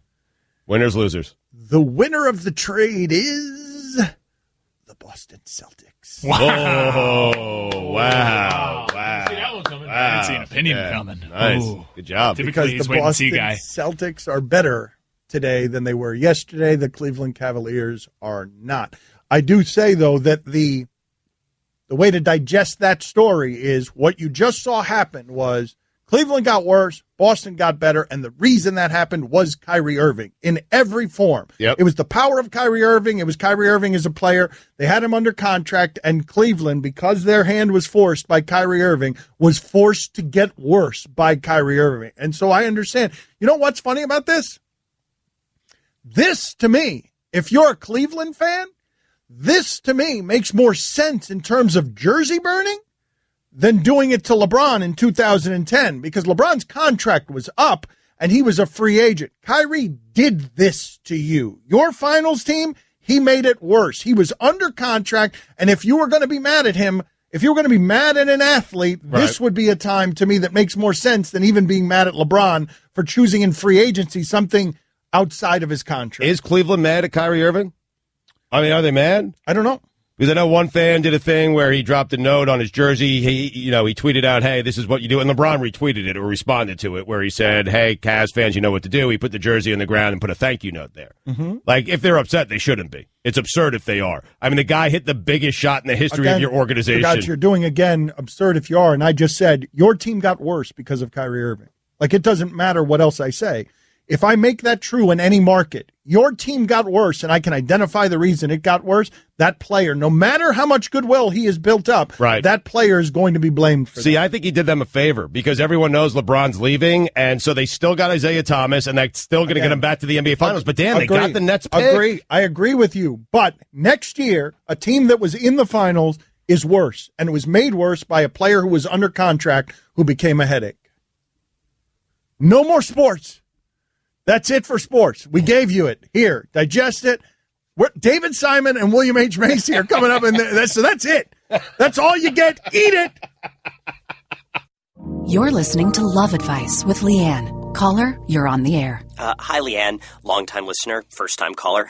Winners, losers. The winner of the trade is the Boston Celtics. Wow. Wow. See that one coming. I didn't see an opinion coming. Nice. Ooh. Good job. Because the Boston Celtics are better today than they were yesterday. The Cleveland Cavaliers are not. I do say, though, that the way to digest that story is what you just saw happen was Cleveland got worse, Boston got better, and the reason that happened was Kyrie Irving in every form. Yep. It was the power of Kyrie Irving. It was Kyrie Irving as a player. They had him under contract, and Cleveland, because their hand was forced by Kyrie Irving, was forced to get worse by Kyrie Irving. And so I understand. You know what's funny about this? This, to me, if you're a Cleveland fan, this, to me, makes more sense in terms of jersey burning than doing it to LeBron in 2010 because LeBron's contract was up and he was a free agent. Kyrie did this to you. Your finals team, he made it worse. He was under contract, and if you were going to be mad at him, if you were going to be mad at an athlete, this would be a time, to me, that makes more sense than even being mad at LeBron for choosing in free agency something outside of his contract. Is Cleveland mad at Kyrie Irving? I mean, are they mad? I don't know. Because I know one fan did a thing where he dropped a note on his jersey. He tweeted out, "Hey, this is what you do," and LeBron retweeted it or responded to it, where he said, "Hey, Cavs fans, you know what to do." He put the jersey on the ground and put a thank you note there. Mm-hmm. Like, if they're upset, they shouldn't be. It's absurd if they are. I mean, the guy hit the biggest shot in the history of your organization. Forgot you're doing again absurd if you are, and I just said your team got worse because of Kyrie Irving. Like, it doesn't matter what else I say. If I make that true in any market, your team got worse, and I can identify the reason it got worse, that player, no matter how much goodwill he has built up, that player is going to be blamed for that. I think he did them a favor because everyone knows LeBron's leaving, and so they still got Isaiah Thomas, and they're still going to get him back to the NBA Finals. But, Dan, they got the Nets pick. I agree with you. But next year, a team that was in the Finals is worse, and it was made worse by a player who was under contract who became a headache. No more sports. That's it for sports. We gave you it. Here, digest it. David Simon and William H. Macy are coming up, so that's it. That's all you get. Eat it. You're listening to Love Advice with Leanne. Caller, you're on the air. Hi, Leanne. Long-time listener, first-time caller.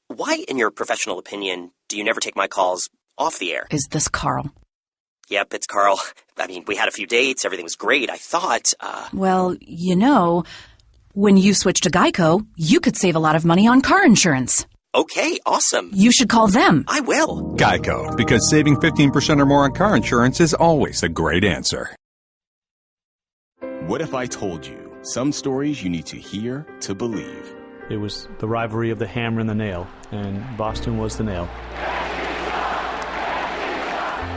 Why, in your professional opinion, do you never take my calls off the air? Is this Carl? Yep, it's Carl. I mean, we had a few dates. Everything was great. I thought, Well, when you switch to Geico, you could save a lot of money on car insurance. Okay, awesome. You should call them. I will. Geico, because saving 15% or more on car insurance is always a great answer. What if I told you some stories you need to hear to believe? It was the rivalry of the hammer and the nail, and Boston was the nail.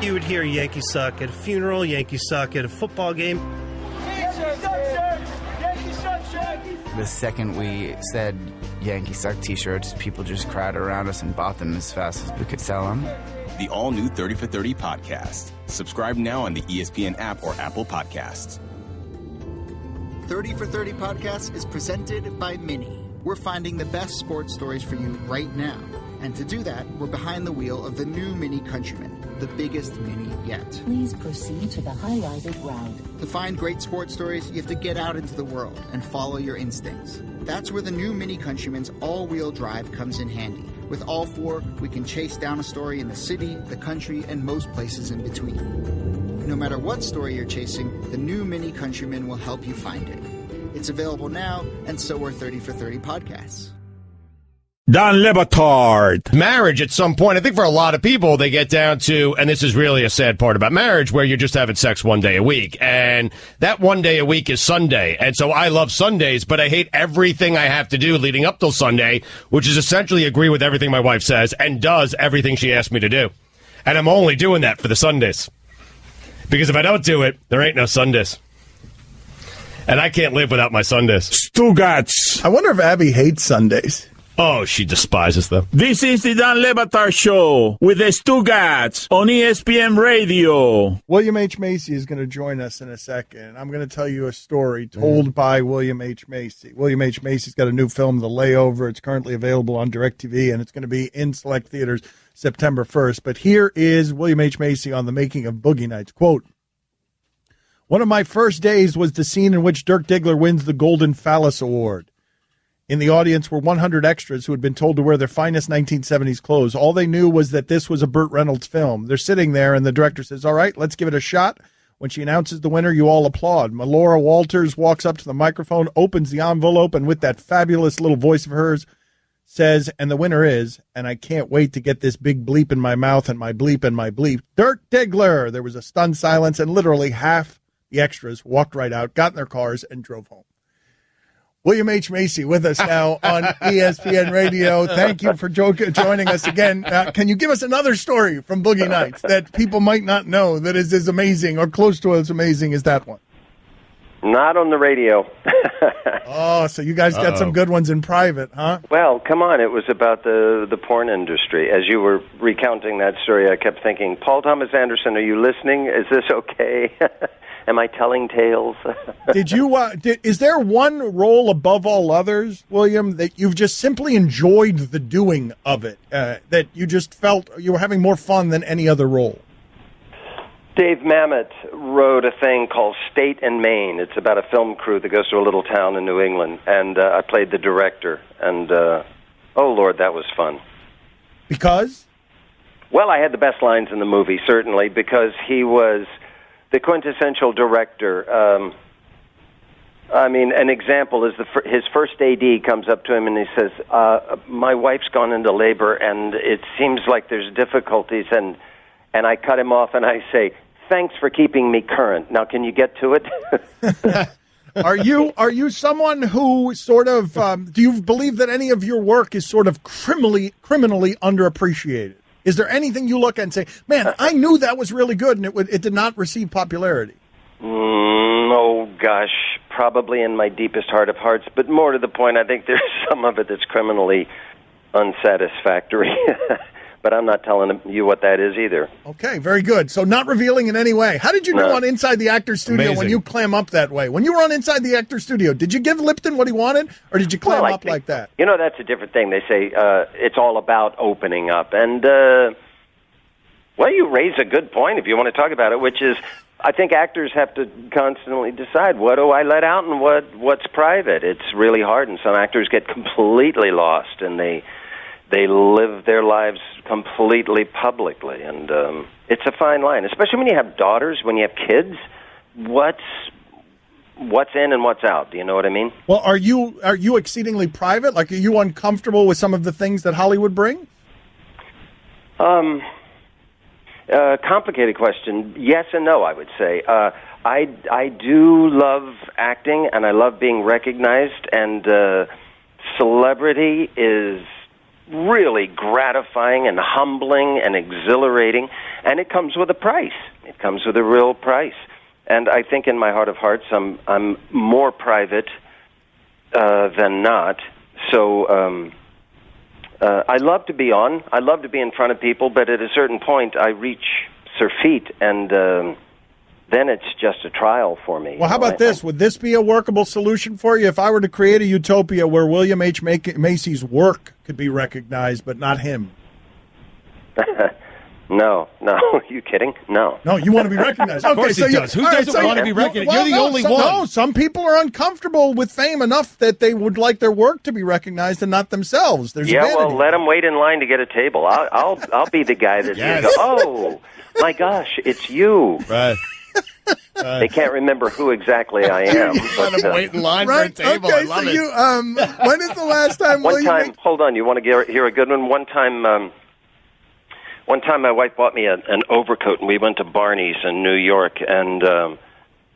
You would hear Yankee suck at a funeral, Yankee suck at a football game. The second we said Yankee suck t-shirts, people just crowded around us and bought them as fast as we could sell them. the all-new 30 for 30 podcast. Subscribe now on the ESPN app or Apple Podcasts. 30 for 30 podcast is presented by Mini. We're finding the best sports stories for you right now. And to do that, we're behind the wheel of the new Mini Countryman, the biggest Mini yet. Please proceed to the highlighted route. To find great sports stories, you have to get out into the world and follow your instincts. That's where the new Mini Countryman's all-wheel drive comes in handy. With all four, we can chase down a story in the city, the country, and most places in between. No matter what story you're chasing, the new Mini Countryman will help you find it. It's available now, and so are 30 for 30 podcasts. Don Le Batard. Marriage at some point, I think for a lot of people, they get down to, and this is really a sad part about marriage, where you're just having sex one day a week. And that one day a week is Sunday. And so I love Sundays, but I hate everything I have to do leading up till Sunday, which is essentially agree with everything my wife says and does everything she asks me to do. And I'm only doing that for the Sundays. Because if I don't do it, there ain't no Sundays. And I can't live without my Sundays. Stugotz. I wonder if Abby hates Sundays. Oh, she despises them. This is the Don Le Batard Show with the Stugotz on ESPN Radio. William H. Macy is going to join us in a second. I'm going to tell you a story told by William H. Macy. William H. Macy's got a new film, The Layover. It's currently available on DirecTV, and it's going to be in select theaters September 1st. But here is William H. Macy on the making of Boogie Nights. Quote, "One of my first days was the scene in which Dirk Diggler wins the Golden Phallus Award. In the audience were 100 extras who had been told to wear their finest 1970s clothes. All they knew was that this was a Burt Reynolds film. They're sitting there, and the director says, 'All right, let's give it a shot.' When she announces the winner, you all applaud. Melora Walters walks up to the microphone, opens the envelope, and with that fabulous little voice of hers, says, 'And the winner is, and I can't wait to get this big bleep in my mouth and my bleep, Dirk Diggler.' There was a stunned silence, and literally half the extras walked right out, got in their cars, and drove home." William H. Macy with us now on ESPN Radio. Thank you for joining us again. Can you give us another story from Boogie Nights that people might not know that is as amazing or close to as amazing as that one? Not on the radio. Oh, so you guys got some good ones in private, huh? Well, come on. It was about the porn industry. As you were recounting that story, I kept thinking, Paul Thomas Anderson, are you listening? Is this okay? Am I telling tales? Did you? Is there one role above all others, William, that you've just simply enjoyed the doing of it, that you just felt you were having more fun than any other role? Dave Mamet wrote a thing called State and Maine. It's about a film crew that goes to a little town in New England, and I played the director. And, oh, Lord, that was fun. Because? Well, I had the best lines in the movie, certainly, because he was the quintessential director. I mean, an example is his first AD comes up to him and he says, my wife's gone into labor, and it seems like there's difficulties, and I cut him off and I say, thanks for keeping me current. Now, can you get to it? Are you someone who sort of do you believe that any of your work is sort of criminally underappreciated? Is there anything you look at and say, man, I knew that was really good and it did not receive popularity? Oh gosh, probably in my deepest heart of hearts, but more to the point, I think there's some of it that's criminally unsatisfactory. But I'm not telling you what that is either. Okay, very good. So not revealing in any way. How did you do on Inside the Actor's Studio when you clam up that way? When you were on Inside the Actor's Studio, did you give Lipton what he wanted, or did you clam up like that? You know, that's a different thing. They say it's all about opening up. And, well, you raise a good point if you want to talk about it, which is I think actors have to constantly decide, what do I let out and what's private? It's really hard, and some actors get completely lost, and they live their lives completely publicly, and it's a fine line, especially when you have daughters, when you have kids. What's in and what's out? Do you know what I mean? Well, are you exceedingly private? Like, are you uncomfortable with some of the things that Hollywood brings? Complicated question. Yes and no, I would say. I do love acting, and I love being recognized, and celebrity is really gratifying and humbling and exhilarating, and it comes with a price. It comes with a real price. And I think in my heart of hearts, I'm more private than not. So I love to be on. I love to be in front of people, but at a certain point, I reach Sir Feet, and then it's just a trial for me. Well, how about this? Would this be a workable solution for you? If I were to create a utopia where William H. Macy's work could be recognized, but not him? No. Are you kidding? No. No, you want to be recognized. Of course he does. Who doesn't want to be recognized? You're the only one. No, some people are uncomfortable with fame enough that they would like their work to be recognized and not themselves. There's well, let them wait in line to get a table. I'll be the guy that you go, oh, my gosh, it's you. Right. They can't remember who exactly I am. Let them wait in line for a table. Okay, I love so it. when is the last time hold on, you want to hear a good one? One time my wife bought me an overcoat, and we went to Barney's in New York, and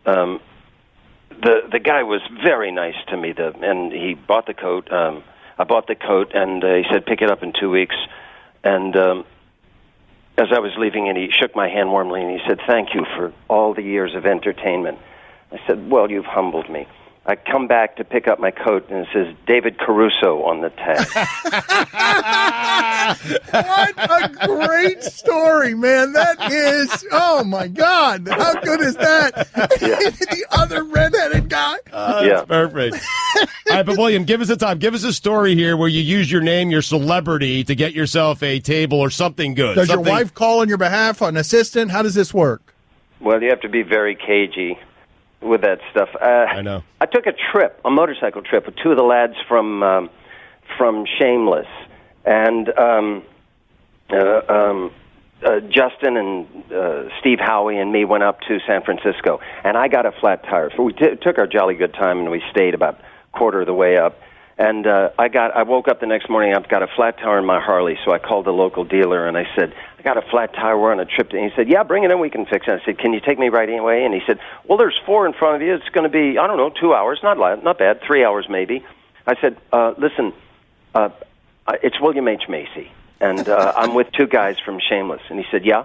the guy was very nice to me, and he bought the coat. I bought the coat, and he said, pick it up in 2 weeks. And as I was leaving, and he shook my hand warmly, and he said, thank you for all the years of entertainment. I said, well, you've humbled me. I come back to pick up my coat, and it says David Caruso on the tag. What a great story, man. That is, oh, my God. How good is that? The other redheaded guy. That's perfect. All right, but William, give us a time. Give us a story here where you use your name, your celebrity, to get yourself a table or something good. Does your wife call on your behalf, an assistant? How does this work? Well, you have to be very cagey with that stuff. I know. I took a motorcycle trip with two of the lads from Shameless, and Justin and Steve Howie and me went up to San Francisco, and I got a flat tire. So we took our jolly good time, and we stayed about quarter of the way up. And I woke up the next morning, I've got a flat tire in my Harley, so I called the local dealer, and I said, I got a flat tire, we're on a trip. And he said, yeah, bring it in, we can fix it. I said, can you take me right away? And he said, well, there's 4 in front of you. It's going to be, 2 hours, not bad, 3 hours maybe. I said, listen, it's William H. Macy, and I'm with 2 guys from Shameless. And he said, yeah?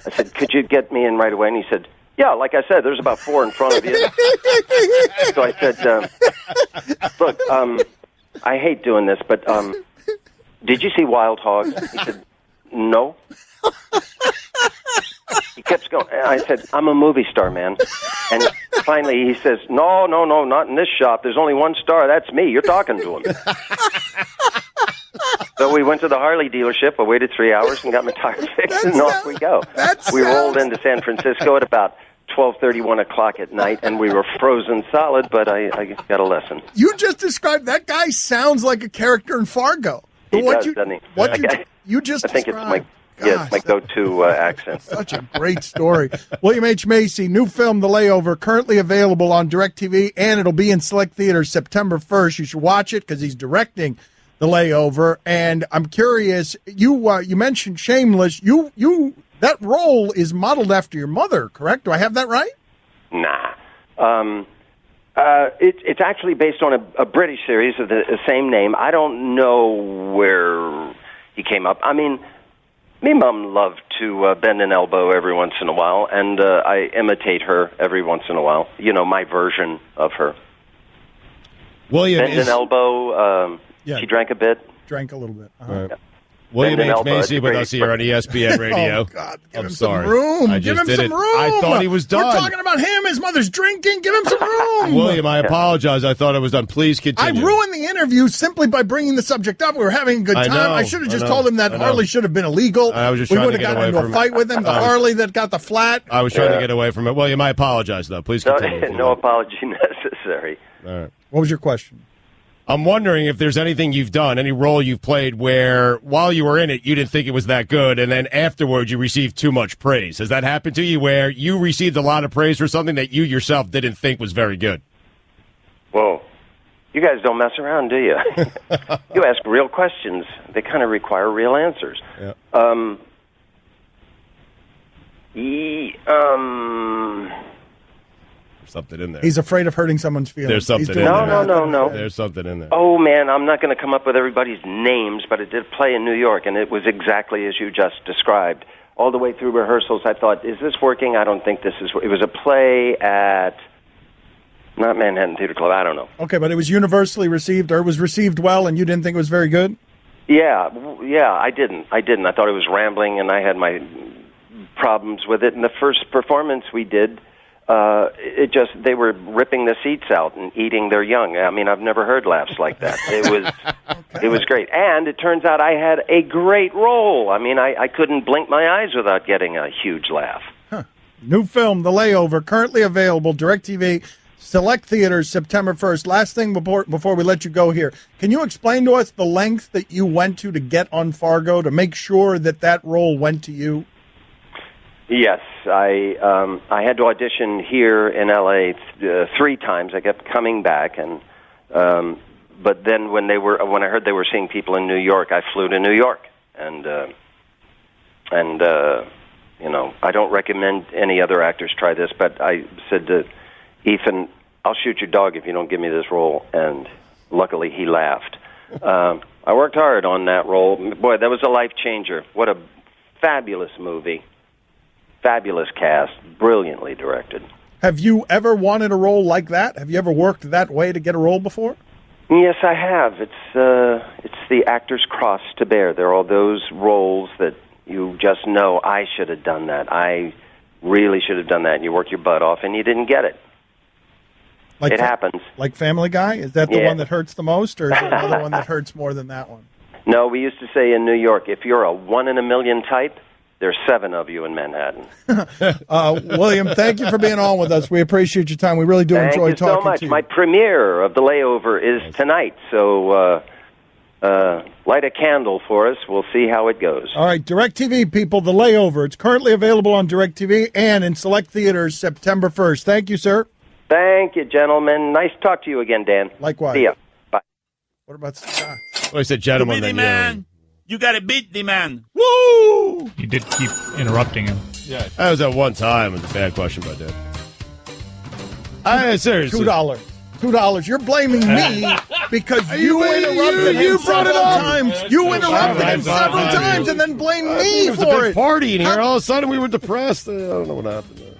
I said, could you get me in right away? And he said, yeah, like I said, there's about 4 in front of you. So I said, look, I hate doing this, but did you see Wild Hogs? He said, no. He kept going. I said, I'm a movie star, man. And finally he says, no, not in this shop. There's only one star. That's me. You're talking to him. So we went to the Harley dealership. I waited 3 hours and got my tire fixed, and off we go. We rolled into San Francisco at about 12:30, 1 o'clock at night, and we were frozen solid, but I got a lesson. You just described, that guy sounds like a character in Fargo. He does, doesn't he? You just I think described. it's my go-to accent. Such a great story. William H. Macy, new film, The Layover, currently available on DirecTV, and it'll be in select theaters September 1st. You should watch it because he's directing The Layover. And I'm curious, you mentioned Shameless. That role is modeled after your mother, correct? Do I have that right? Nah. It's actually based on a British series of the same name. I don't know where he came up. I mean, me mom loved to bend an elbow every once in a while, and I imitate her every once in a while. My version of her. William bend an elbow. She drank a bit. Drank a little bit. Right. William H. Macy with us here on ESPN Radio. Oh, God. Give him sorry. some room. Give him some room. I thought he was done. We're talking about him. His mother's drinking. Give him some room. William, I apologize. I thought I was done. Please continue. I ruined the interview simply by bringing the subject up. We were having a good time. I should have just told him that Harley should have been illegal. I was just we trying would to have get gotten away into a fight with him. The Harley that got the flat. I was trying to get away from it. William, I apologize, though. Please continue. No apology necessary. All right. What was your question? I'm wondering if there's anything you've done, any role you've played where while you were in it, you didn't think it was that good, and then afterwards you received too much praise. Has that happened to you where you received a lot of praise for something that you yourself didn't think was very good? Whoa. You guys don't mess around, do you? You ask real questions. They kind of require real answers. Yeah. Something in there. He's afraid of hurting someone's feelings. There's something in there. No. There's something in there. Oh, man, I'm not going to come up with everybody's names, but it did play in New York, and it was exactly as you just described. All the way through rehearsals, I thought, is this working? I don't think this is. It was a play at, not Manhattan Theater Club, I don't know. Okay, but it was universally received, or it was received well, and you didn't think it was very good? Yeah, I didn't. I thought it was rambling, and I had my problems with it. And the first performance we did, they were ripping the seats out and eating their young. I mean, I've never heard laughs like that. It was great. And it turns out I had a great role. I mean, I couldn't blink my eyes without getting a huge laugh. New film, The Layover, currently available, DirecTV, select theaters, September 1st. Last thing before we let you go here. Can you explain to us the length that you went to get on Fargo to make sure that role went to you? Yes, I had to audition here in L.A. 3 times. I kept coming back, and but then when I heard they were seeing people in New York, I flew to New York, and you know, I don't recommend any other actors try this, but I said to Ethan, I'll shoot your dog if you don't give me this role, and luckily he laughed. I worked hard on that role. Boy, that was a life changer. What a fabulous movie. Fabulous cast, brilliantly directed. Have you ever wanted a role like that? Have you ever worked that way to get a role before? Yes, I have. It's the actor's cross to bear. There are those roles that you just know, I should have done that. I really should have done that. And you work your butt off, and you didn't get it. It happens. Like Family Guy? Is that the one that hurts the most, or is there another one that hurts more than that one? No, we used to say in New York, if you're a 1 in a million type, there's 7 of you in Manhattan. William, thank you for being on with us. We appreciate your time. We really do enjoy talking to you. Thank you so much. My premiere of The Layover is tonight, so light a candle for us. We'll see how it goes. All right, DirecTV, people, The Layover. It's currently available on DirecTV and in select theaters September 1st. Thank you, sir. Thank you, gentlemen. Nice to talk to you again, Dan. Likewise. See ya. Bye. What about Scott? Well, I said gentlemen. Then man. You got to beat the man. Woo! You did keep interrupting him. Yeah. That was at one time. It was a bad question by Dan. Seriously. $2. You're blaming me because you interrupted him several times. You interrupted him several times and then blamed me it was for a big it. party in here. All of a sudden, we were depressed. I don't know what happened there.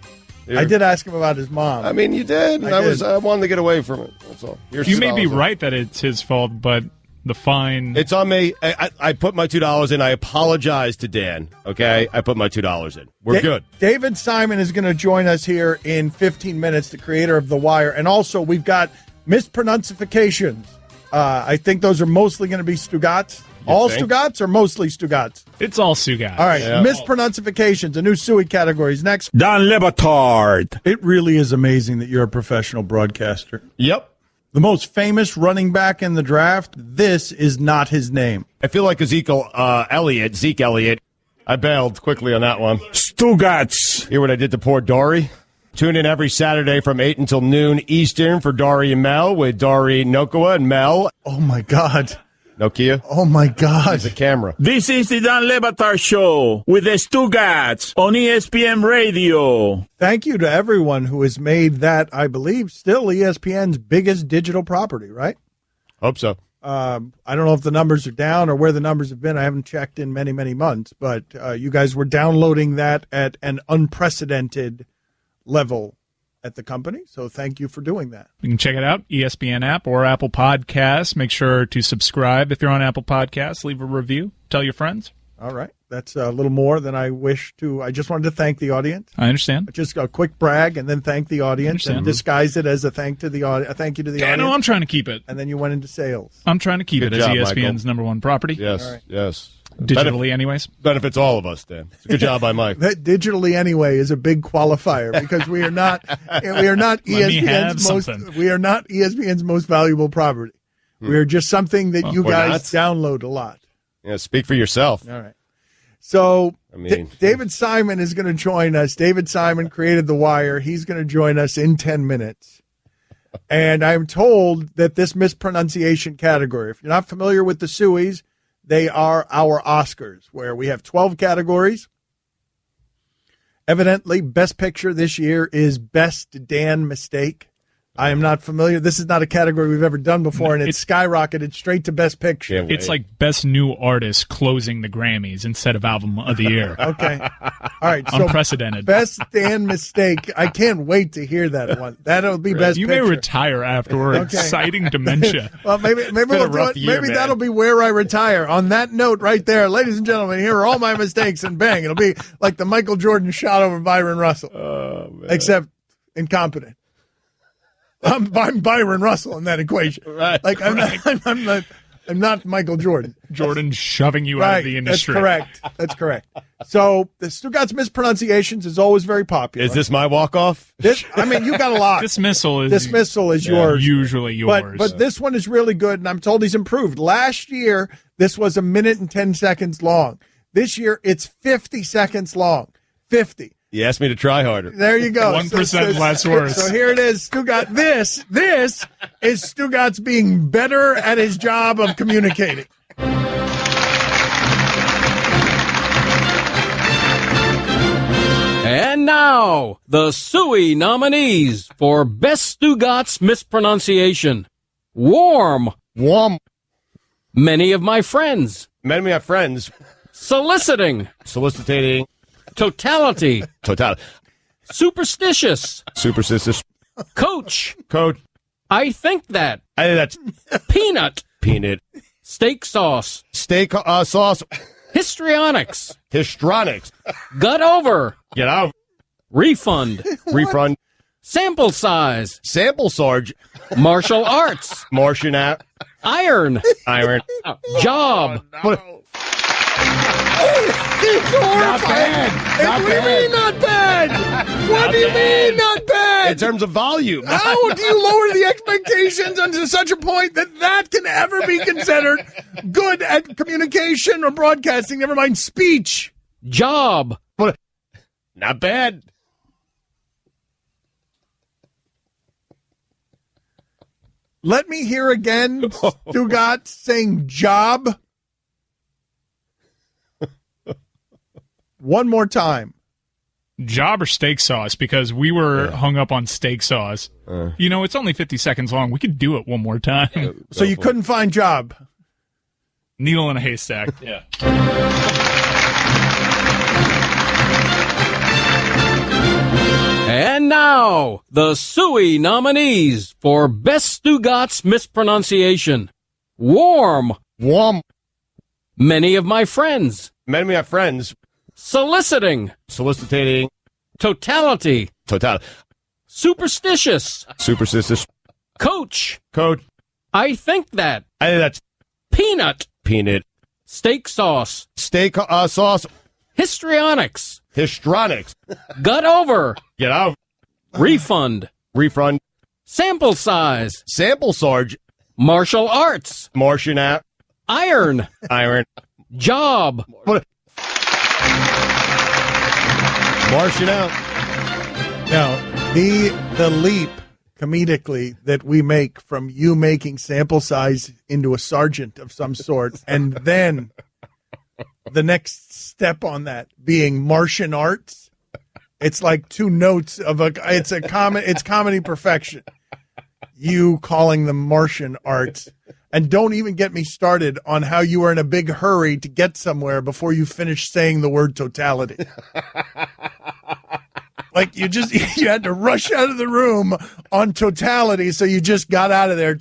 I did ask him about his mom. I mean, you did. I wanted to get away from it. That's all. You may be right that it's his fault, but the fine. It's on me. I put my $2 in. I apologize to Dan. Okay, I put my $2 in. We're good. David Simon is going to join us here in 15 minutes, the creator of The Wire, and also we've got mispronunciations. I think those are mostly going to be Stugotz. All Stugotz or mostly Stugotz? It's all Stugotz. All right, mispronunciations, a new Suey category is next. Dan Le Batard. It really is amazing that you're a professional broadcaster. Yep. The most famous running back in the draft, this is not his name. I feel like Zeke Elliott. I bailed quickly on that one. Stugotz. Hear what I did to poor Dory? Tune in every Saturday from 8 until noon Eastern for Dory and Mel with Dory Nokoa and Mel. Oh, my God. Nokia? Oh, my God. There's a camera. This is the Dan Le Batard Show with the Stugotz on ESPN Radio. Thank you to everyone who has made that, I believe, still ESPN's biggest digital property, right? Hope so. I don't know if the numbers are down or where the numbers have been. I haven't checked in many, many months, but you guys were downloading that at an unprecedented level at the company, so thank you for doing that. You can check it out, ESPN app or Apple Podcasts. Make sure to subscribe if you're on Apple Podcasts. Leave a review. Tell your friends. All right. That's a little more than I wish to. I just wanted to thank the audience. I understand. Just a quick brag and then thank the audience and disguise it as a thank you to the audience. I know I'm trying to keep it. And then you went into sales. I'm trying to keep it as ESPN's number one property. Yes, yes. Digitally, anyways. Benefits all of us, Dan. It's a good job by Mike. That digitally anyway is a big qualifier because we are not ESPN's most valuable property. We are just something that you guys download a lot. Yeah, speak for yourself. All right. So David Simon is going to join us. David Simon created The Wire. He's going to join us in 10 minutes. And I'm told that this mispronunciation category, if you're not familiar with the Sueys, they are our Oscars, where we have 12 categories. Evidently, Best Picture this year is Best Dan Mistake. I am not familiar. This is not a category we've ever done before, and it's skyrocketed straight to Best Picture. It's like Best New Artist closing the Grammys instead of Album of the Year. Okay. All right. So unprecedented. Best stand mistake. I can't wait to hear that one. That'll be Best Picture. You may retire afterwards, citing dementia. Well, maybe we'll do it. Maybe that'll be where I retire. On that note right there, ladies and gentlemen, here are all my mistakes, and bang, it'll be like the Michael Jordan shot over Byron Russell. Oh, man. Except incompetent. I'm Byron Russell in that equation. Right. Like I'm not Michael Jordan. Jordan shoving you out of the industry. That's correct. So the Stugotz Mispronunciations is always very popular. Is this my walk-off? You got a lot. Dismissal is yours. Usually yours. But this one is really good, and I'm told he's improved. Last year, this was 1 minute and 10 seconds long. This year, it's 50 seconds long. 50. You asked me to try harder. There you go. 1% less worse. So here it is, Stugotz. This is Stugotz being better at his job of communicating. And now, the Suey nominees for Best Stugotz Mispronunciation. Warm. Many of my friends. Soliciting. Soliciting. Totality. Superstitious. Coach. I think that. That's Peanut. Steak sauce. Sauce. Histrionics. Got over. Get out. Refund. Sample size. Sarge. Martial arts. Martian app. Iron. Job. Oh, no. Not bad. What do you mean not bad? What do you mean not bad? In terms of volume. How do you lower the expectations unto such a point that can ever be considered good at communication or broadcasting, never mind speech? Job. Not bad. Let me hear again, Stugotz saying job. One more time. Job or steak sauce, because we were hung up on steak sauce. It's only 50 seconds long. We could do it one more time. So you couldn't find job. Needle in a haystack. Yeah. And now, the Suey nominees for Best Stugotz Mispronunciation. Warm. Many of my friends. Soliciting. Totality. Superstitious. Coach. I think that. That's Peanut. Steak sauce. Sauce. Histrionics. Got over. Get out. Refund. Sample size. Sarge. Martial arts. Martian app. Iron. Job. Martian out. Now, the leap comedically that we make from you making sample size into a sergeant of some sort, and then the next step on that being Martian arts, it's like two notes of it's comedy perfection. You calling them Martian arts. And don't even get me started on how you were in a big hurry to get somewhere before you finished saying the word totality. Like you had to rush out of the room on totality, so you just got out of there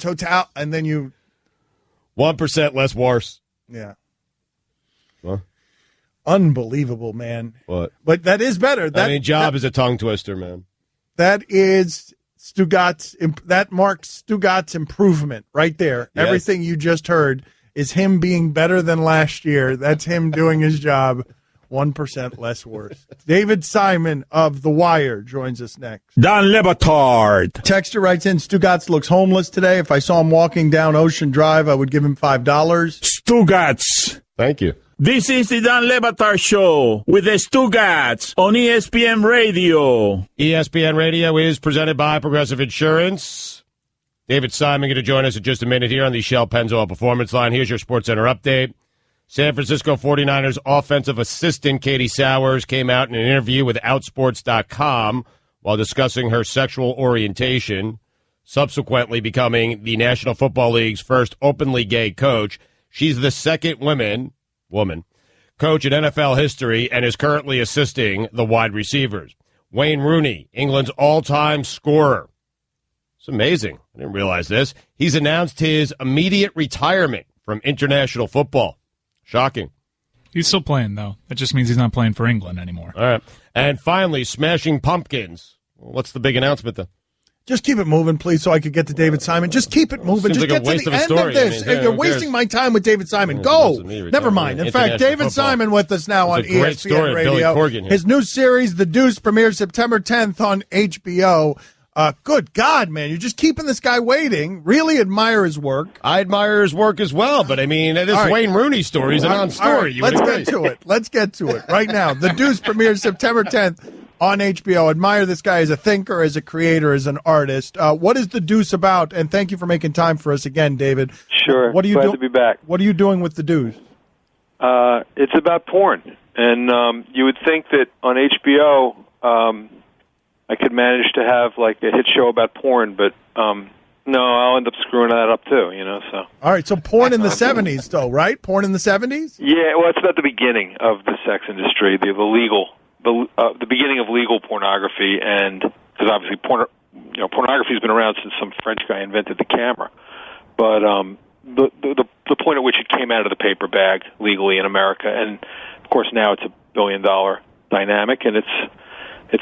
and then you 1% less worse. Yeah. Huh? Unbelievable, man. What? But that is better. Job is a tongue twister, man. That is Stugotz. That marks Stugotz improvement right there. Yes. Everything you just heard is him being better than last year. That's him doing his job 1% less worse. David Simon of The Wire joins us next. Dan Le Batard. Texter writes in, Stugotz looks homeless today. If I saw him walking down Ocean Drive, I would give him $5. Stugotz. Thank you. This is the Dan Le Batard Show with the Stugotz on ESPN Radio. ESPN Radio is presented by Progressive Insurance. David Simon going to join us in just a minute here on the Shell Pennzoil Performance Line. Here's your SportsCenter update. San Francisco 49ers offensive assistant Katie Sowers came out in an interview with Outsports.com while discussing her sexual orientation. subsequently becoming the National Football League's first openly gay coach. She's the second woman coach in NFL history and is currently assisting the wide receivers. Wayne Rooney, England's all-time scorer. It's amazing. I didn't realize this. He's announced his immediate retirement from international football. Shocking. He's still playing, though. That just means he's not playing for England anymore. All right. And finally, Smashing Pumpkins. What's the big announcement, though? Just keep it moving, please, so I could get to David Simon. Just keep it moving. Seems Just like get a waste to the of a end story. of this. I mean, You're who wasting cares? my time with David Simon. Go. Never mind. In fact, David Simon with us now on It's a great ESPN story, Radio. Billy Corgan here. His new series, The Deuce, premieres September 10th on HBO. Good God, man. You're just keeping this guy waiting. Really admire his work. I admire his work as well, but I mean, this All right. Wayne Rooney story is a non-story. You would Let's agree. get to it. Let's get to it right now. The Deuce premieres September 10th on HBO. Admire this guy as a thinker, as a creator, as an artist. What is The Deuce about? And thank you for making time for us again, David. Sure. What are you Glad to be back. What are you doing with The Deuce? It's about porn. And you would think that on HBO I could manage to have like a hit show about porn, but no, I'll end up screwing that up too, so. All right, so porn in the 70s, though, right? Porn in the 70s? Yeah, well, it's about the beginning of the sex industry, the beginning of legal pornography, and because obviously pornography's been around since some French guy invented the camera, but the point at which it came out of the paper bag legally in America, and of course now it's $1 billion dynamic, and it's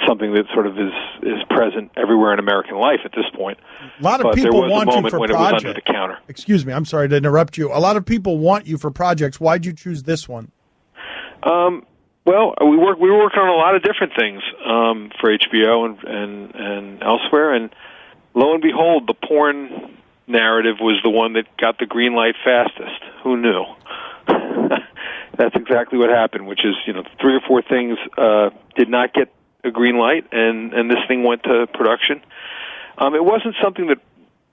something that sort of is present everywhere in American life at this point. A lot of but people there was want a you moment for when projects. it was under the counter. Excuse me, I'm sorry to interrupt you. A lot of people want you for projects. Why'd you choose this one? Well, we were working on a lot of different things for HBO and elsewhere, and lo and behold, the porn narrative was the one that got the green light fastest. Who knew? That's exactly what happened, which is 3 or 4 things did not get a green light, and this thing went to production. It wasn't something that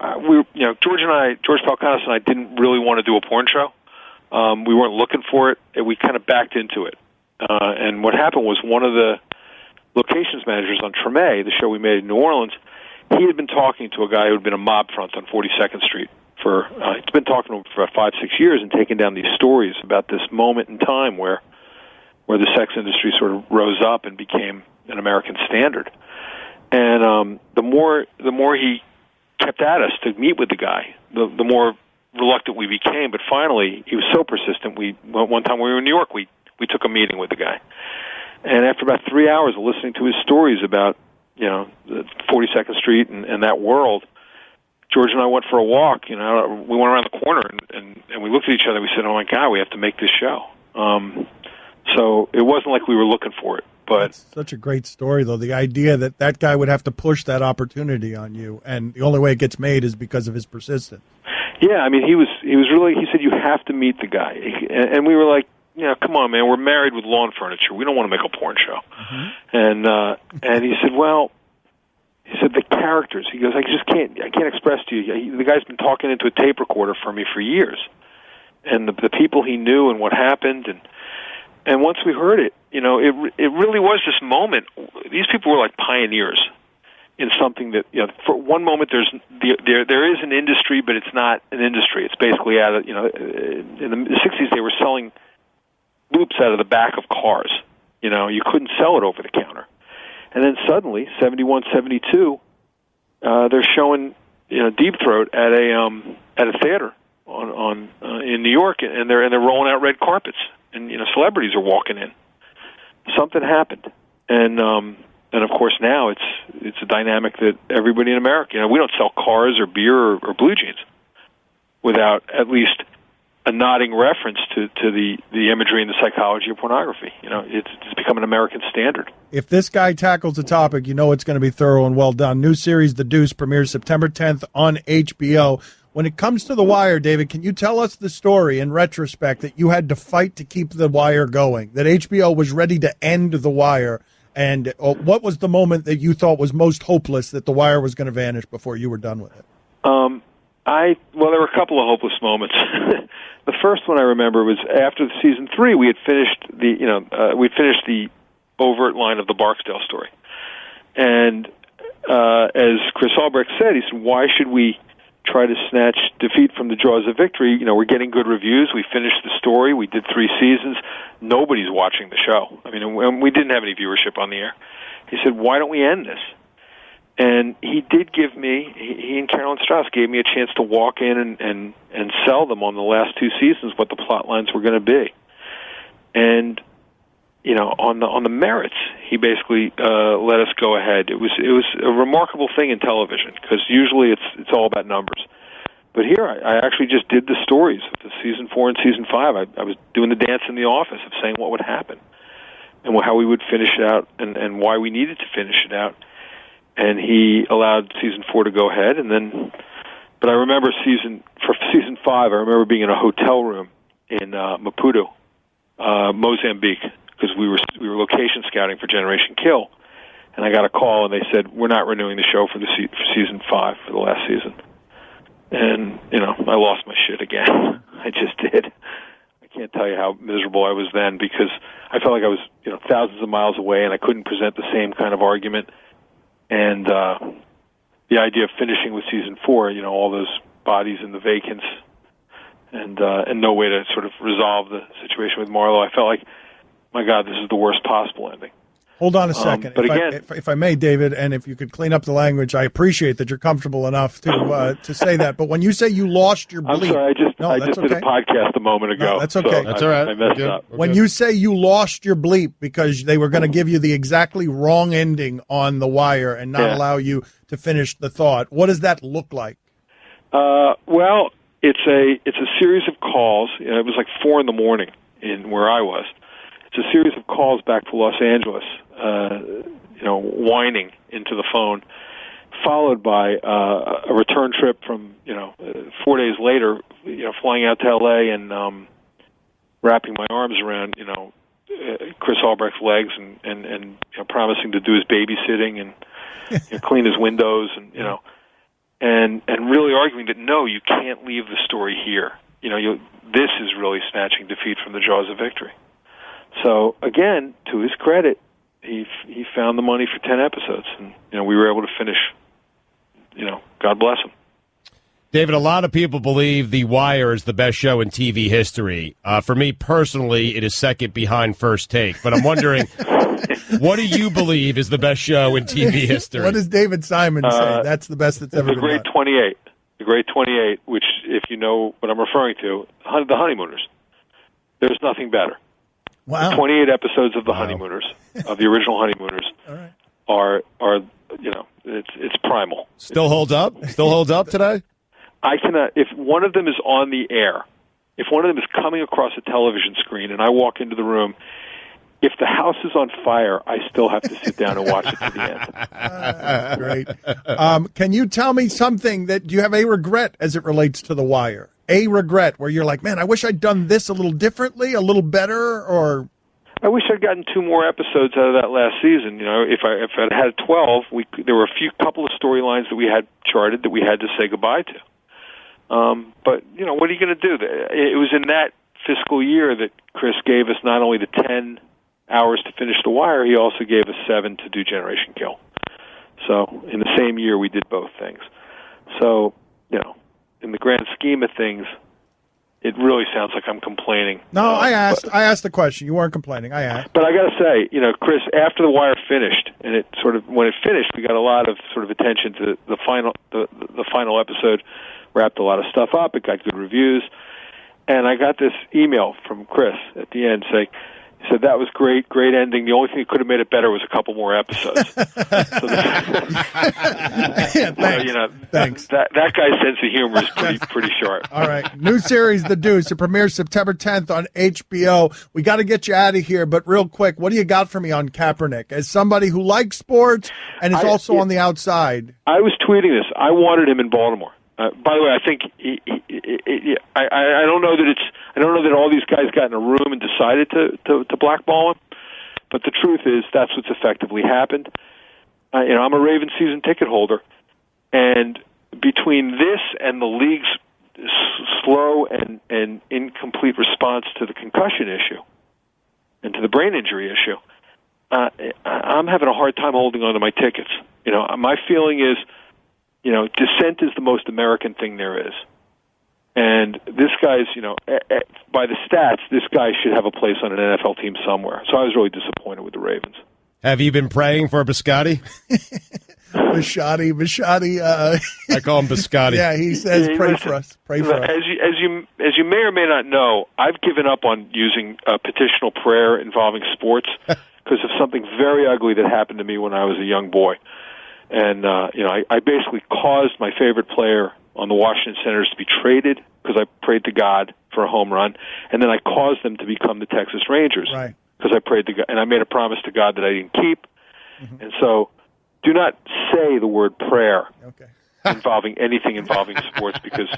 George Palkanos and I didn't really want to do a porn show. We weren't looking for it, and we kind of backed into it. And what happened was one of the locations managers on Treme, the show we made in New Orleans, he had been talking to a guy who had been a mob front on 42nd Street he'd been talking to him for about 5-6 years and taking down these stories about this moment in time where the sex industry sort of rose up and became an American standard. And the more he kept at us to meet with the guy, the more reluctant we became. But finally, he was so persistent. One time we were in New York, we took a meeting with the guy, and after about 3 hours of listening to his stories about the 42nd Street and that world, George and I went for a walk. We went around the corner and we looked at each other. We said, "Oh my God, we have to make this show." So it wasn't like we were looking for it. But that's such a great story, though. The idea that guy would have to push that opportunity on you, and the only way it gets made is because of his persistence. Yeah, I mean, he was really. He said, "You have to meet the guy," and we were like, come on, man. We're married with lawn furniture. We don't want to make a porn show." Mm-hmm. And he said, "Well," he said, "the characters." He goes, I can't express to you. The guy's been talking into a tape recorder for me for years, and the people he knew and what happened, and once we heard it, it really was this moment. These people were like pioneers in something that, for one moment there is an industry, but it's not an industry. It's basically in the 60s they were selling loops out of the back of cars. You couldn't sell it over the counter. And then suddenly, 71, 72, they're showing Deep Throat at a theater in New York, and they're rolling out red carpets, and celebrities are walking in. Something happened, and of course now it's a dynamic that everybody in America, we don't sell cars or beer or blue jeans without at least a nodding reference to the imagery and the psychology of pornography. It's become an American standard. If this guy tackles the topic, it's going to be thorough and well done. New series, The Deuce, premieres September 10th on HBO. When it comes to The Wire, David, can you tell us the story in retrospect that you had to fight to keep The Wire going, that HBO was ready to end The Wire, and what was the moment that you thought was most hopeless that The Wire was going to vanish before you were done with it? Well, there were a couple of hopeless moments. The first one I remember was after season 3, we had finished the overt line of the Barksdale story, and as Chris Albrecht said, he said, why should we try to snatch defeat from the jaws of victory? You know, we're getting good reviews. We finished the story. We did 3 seasons. Nobody's watching the show. I mean, we didn't have any viewership on the air. He said, why don't we end this? And he did give me, he and Carolyn Strauss gave me a chance to walk in and sell them on the last 2 seasons what the plot lines were going to be. And, you know, on the merits, he basically let us go ahead. It was a remarkable thing in television, because usually it's all about numbers. But here, I actually just did the stories of the season 4 and season 5. I was doing the dance in the office of saying what would happen and how we would finish it out and why we needed to finish it out. And he allowed season 4 to go ahead, but I remember season 5. I remember being in a hotel room in Maputo, Mozambique, because we were location scouting for Generation Kill, and I got a call and they said, we're not renewing the show for season 5 for the last season. And you know, I lost my shit again. I just did. I can't tell you how miserable I was then, because I felt like I was, you know, thousands of miles away and I couldn't present the same kind of argument. And the idea of finishing with season 4, you know, all those bodies in the vacants, and no way to sort of resolve the situation with Marlowe, I felt like, my God, this is the worst possible ending. Hold on a second. But if I may, David, and if you could clean up the language, I appreciate that you're comfortable enough to say that. But when you say you lost your bleep, I'm sorry, I just did a podcast a moment ago. No, that's okay. So that's all right. I messed up. When you say you lost your bleep because they were going to give you the exactly wrong ending on The Wire and not allow you to finish the thought, what does that look like? Well, it's a series of calls. You know, it was like 4 a.m. in where I was. It's a series of calls back to Los Angeles, you know, whining into the phone, followed by a return trip from, you know, 4 days later, you know, flying out to L.A. and wrapping my arms around, you know, Chris Albrecht's legs and you know, promising to do his babysitting and you know, clean his windows and, you know, and really arguing that, no, you can't leave the story here. You know, this is really snatching defeat from the jaws of victory. So again, to his credit, he found the money for 10 episodes, and you know, we were able to finish. You know, God bless him. David, a lot of people believe The Wire is the best show in TV history. For me personally, it is second behind First Take. But I'm wondering, what do you believe is the best show in TV history? What does David Simon say? That's the best that's ever been done. The Great 28, which, if you know what I'm referring to, The Honeymooners. There's nothing better. Wow. The 28 episodes of The Honeymooners, of the original Honeymooners, are you know, it's primal. Still holds up? Still holds up today? I cannot, if one of them is on the air, if one of them is coming across a television screen and I walk into the room, if the house is on fire, I still have to sit down and watch it to the end. Great. Can you tell me something do you have a regret as it relates to The Wire? A regret where you're like, man, I wish I'd done this a little differently, a little better, or... I wish I'd gotten 2 more episodes out of that last season. You know, if I'd had 12, there were a couple of storylines that we had charted that we had to say goodbye to. But, you know, what are you going to do? It was in that fiscal year that Chris gave us not only the 10 hours to finish The Wire, he also gave us 7 to do Generation Kill. So in the same year, we did both things. So, you know, in the grand scheme of things, it really sounds like I'm complaining. No, I asked the question. You weren't complaining. I asked. But I got to say, you know, Chris, after The Wire finished, and it sort of, when it finished, we got a lot of sort of attention to the final episode, wrapped a lot of stuff up. It got good reviews. And I got this email from Chris at the end saying, he said, that was great ending. The only thing that could have made it better was a couple more episodes. Thanks. That guy's sense of humor is pretty sharp. All right. New series, The Deuce. It premieres September 10th on HBO. We got to get you out of here, but real quick, what do you got for me on Kaepernick? As somebody who likes sports and is also on the outside. I was tweeting this. I wanted him in Baltimore. By the way, I think I don't know that all these guys got in a room and decided to blackball him, but the truth is that's what's effectively happened. You know, I'm a Ravens season ticket holder, and between this and the league's slow and incomplete response to the concussion issue and to the brain injury issue, I'm having a hard time holding on to my tickets. My feeling is, dissent is the most American thing there is. And this guy's, by the stats, this guy should have a place on an NFL team somewhere. So I was really disappointed with the Ravens. Have you been praying for Biscotti? Biscotti. I call him Biscotti. Yeah, he says, pray for us. Pray for us. As you may or may not know, I've given up on using petitional prayer involving sports because of something very ugly that happened to me when I was a young boy. And, I basically caused my favorite player on the Washington Senators to be traded because I prayed to God for a home run, and then I caused them to become the Texas Rangers because I prayed to God, and I made a promise to God that I didn't keep. Mm-hmm. And so, do not say the word prayer involving anything involving sports because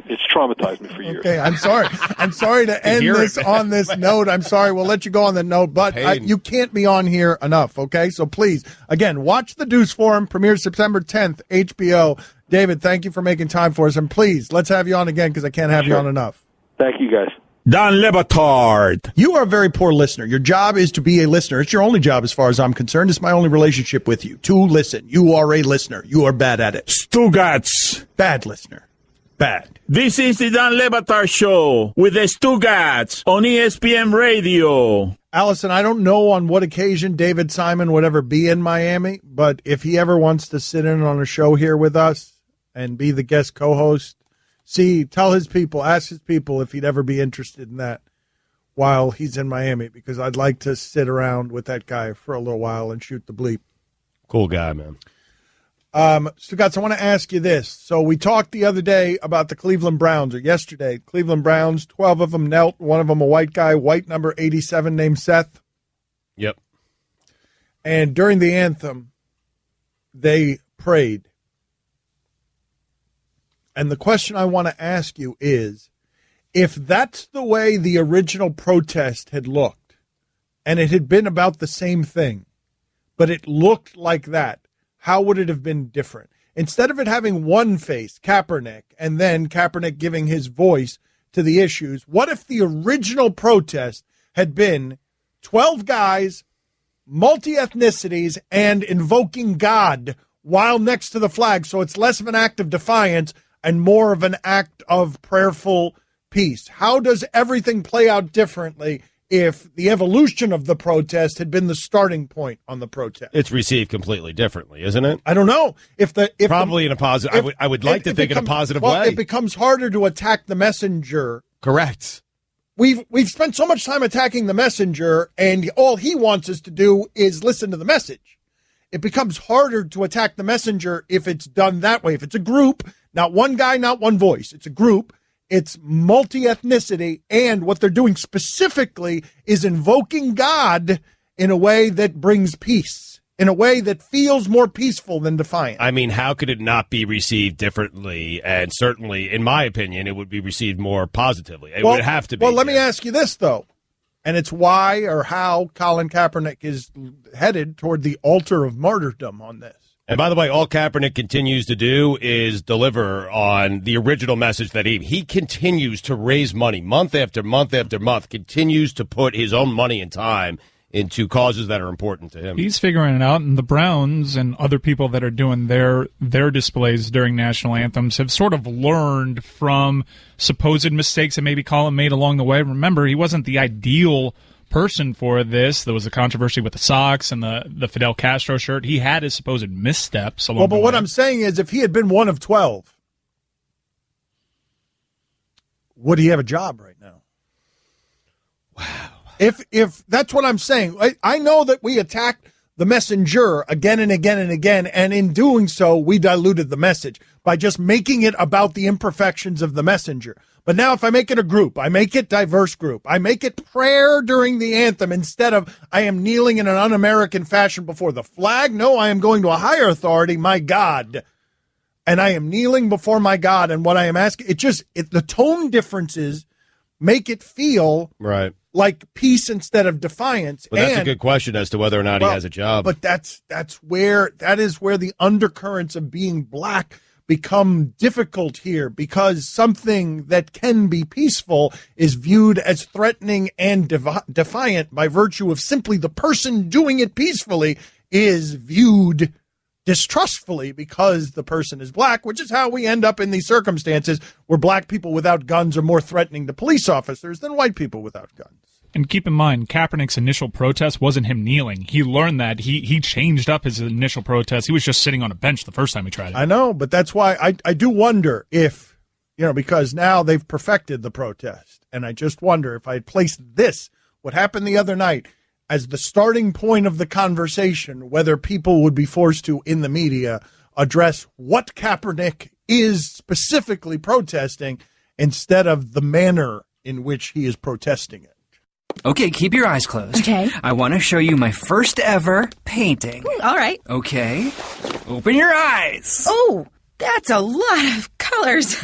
it's traumatized me for years. Okay, I'm sorry. I'm sorry to end this on this note. I'm sorry. We'll let you go on the note, but you can't be on here enough, okay? So please, again, watch The Deuce Forum, premieres September 10th, HBO. David, thank you for making time for us, and please, let's have you on again because I can't have you on enough. Thank you, guys. Don Le Batard. You are a very poor listener. Your job is to be a listener. It's your only job as far as I'm concerned. It's my only relationship with you, to listen. You are a listener. You are bad at it. Stugotz. Bad listener. Bad. This is the Don Le Batard Show with the Stugotz on ESPN Radio. Allison, I don't know on what occasion David Simon would ever be in Miami, but if he ever wants to sit in on a show here with us and be the guest co-host, tell his people, ask his people if he'd ever be interested in that while he's in Miami, because I'd like to sit around with that guy for a little while and shoot the bleep. Cool guy, man. Stugotz, I want to ask you this. So we talked the other day about the Cleveland Browns, or yesterday. Cleveland Browns, 12 of them knelt, one of them a white guy, white number 87 named Seth. Yep. And during the anthem, they prayed. And the question I want to ask you is, if that's the way the original protest had looked, and it had been about the same thing, but it looked like that, how would it have been different? Instead of it having one face, Kaepernick, and then Kaepernick giving his voice to the issues, what if the original protest had been 12 guys, multi-ethnicities, and invoking God while next to the flag, so it's less of an act of defiance and more of an act of prayerful peace? How does everything play out differently if the evolution of the protest had been the starting point on the protest? It's received completely differently, isn't it? I don't know. Probably in a positive. I would like to think in a positive way. It becomes harder to attack the messenger. Correct. We've spent so much time attacking the messenger, and all he wants us to do is listen to the message. It becomes harder to attack the messenger if it's done that way. If it's a group, not one guy, not one voice. It's a group. It's multi-ethnicity, and what they're doing specifically is invoking God in a way that brings peace, in a way that feels more peaceful than defiant. I mean, how could it not be received differently? And certainly, in my opinion, it would be received more positively. It would have to be. Well, let me ask you this, though, and it's why or how Colin Kaepernick is headed toward the altar of martyrdom on this. And by the way, all Kaepernick continues to do is deliver on the original message that he continues to raise money month after month after month, continues to put his own money and time into causes that are important to him. He's figuring it out, and the Browns and other people that are doing their displays during national anthems have sort of learned from supposed mistakes that maybe Colin made along the way. Remember, he wasn't the ideal person for this. There was a controversy with the socks and the Fidel Castro shirt. He had his supposed missteps along the way. What I'm saying is, if he had been one of 12, would he have a job right now? Wow. If that's what I'm saying, I know that we attacked the messenger again and again and again, and in doing so, we diluted the message by just making it about the imperfections of the messenger. But now if I make it a group, I make it diverse group, I make it prayer during the anthem instead of I am kneeling in an un-American fashion before the flag. No, I am going to a higher authority, my God. And I am kneeling before my God. And what I am asking, the tone differences make it feel right like peace instead of defiance. But that's a good question as to whether or not he has a job. But that is where the undercurrents of being black become difficult here because something that can be peaceful is viewed as threatening and defiant by virtue of simply the person doing it peacefully is viewed distrustfully because the person is black, which is how we end up in these circumstances where black people without guns are more threatening to police officers than white people without guns. And keep in mind, Kaepernick's initial protest wasn't him kneeling. He learned that. He changed up his initial protest. He was just sitting on a bench the first time he tried it. I know, but that's why I do wonder if, because now they've perfected the protest. And I just wonder if I had placed this, what happened the other night, as the starting point of the conversation, whether people would be forced to, in the media, address what Kaepernick is specifically protesting instead of the manner in which he is protesting it. Okay, keep your eyes closed. Okay. I want to show you my first ever painting. All right. Okay. Open your eyes. Oh, that's a lot of colors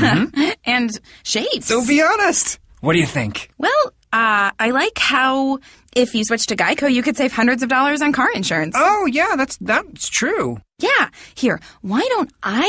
and shapes. So be honest. What do you think? Well, I like how if you switch to Geico, you could save hundreds of dollars on car insurance. Oh, yeah, that's true. Yeah. Here, why don't I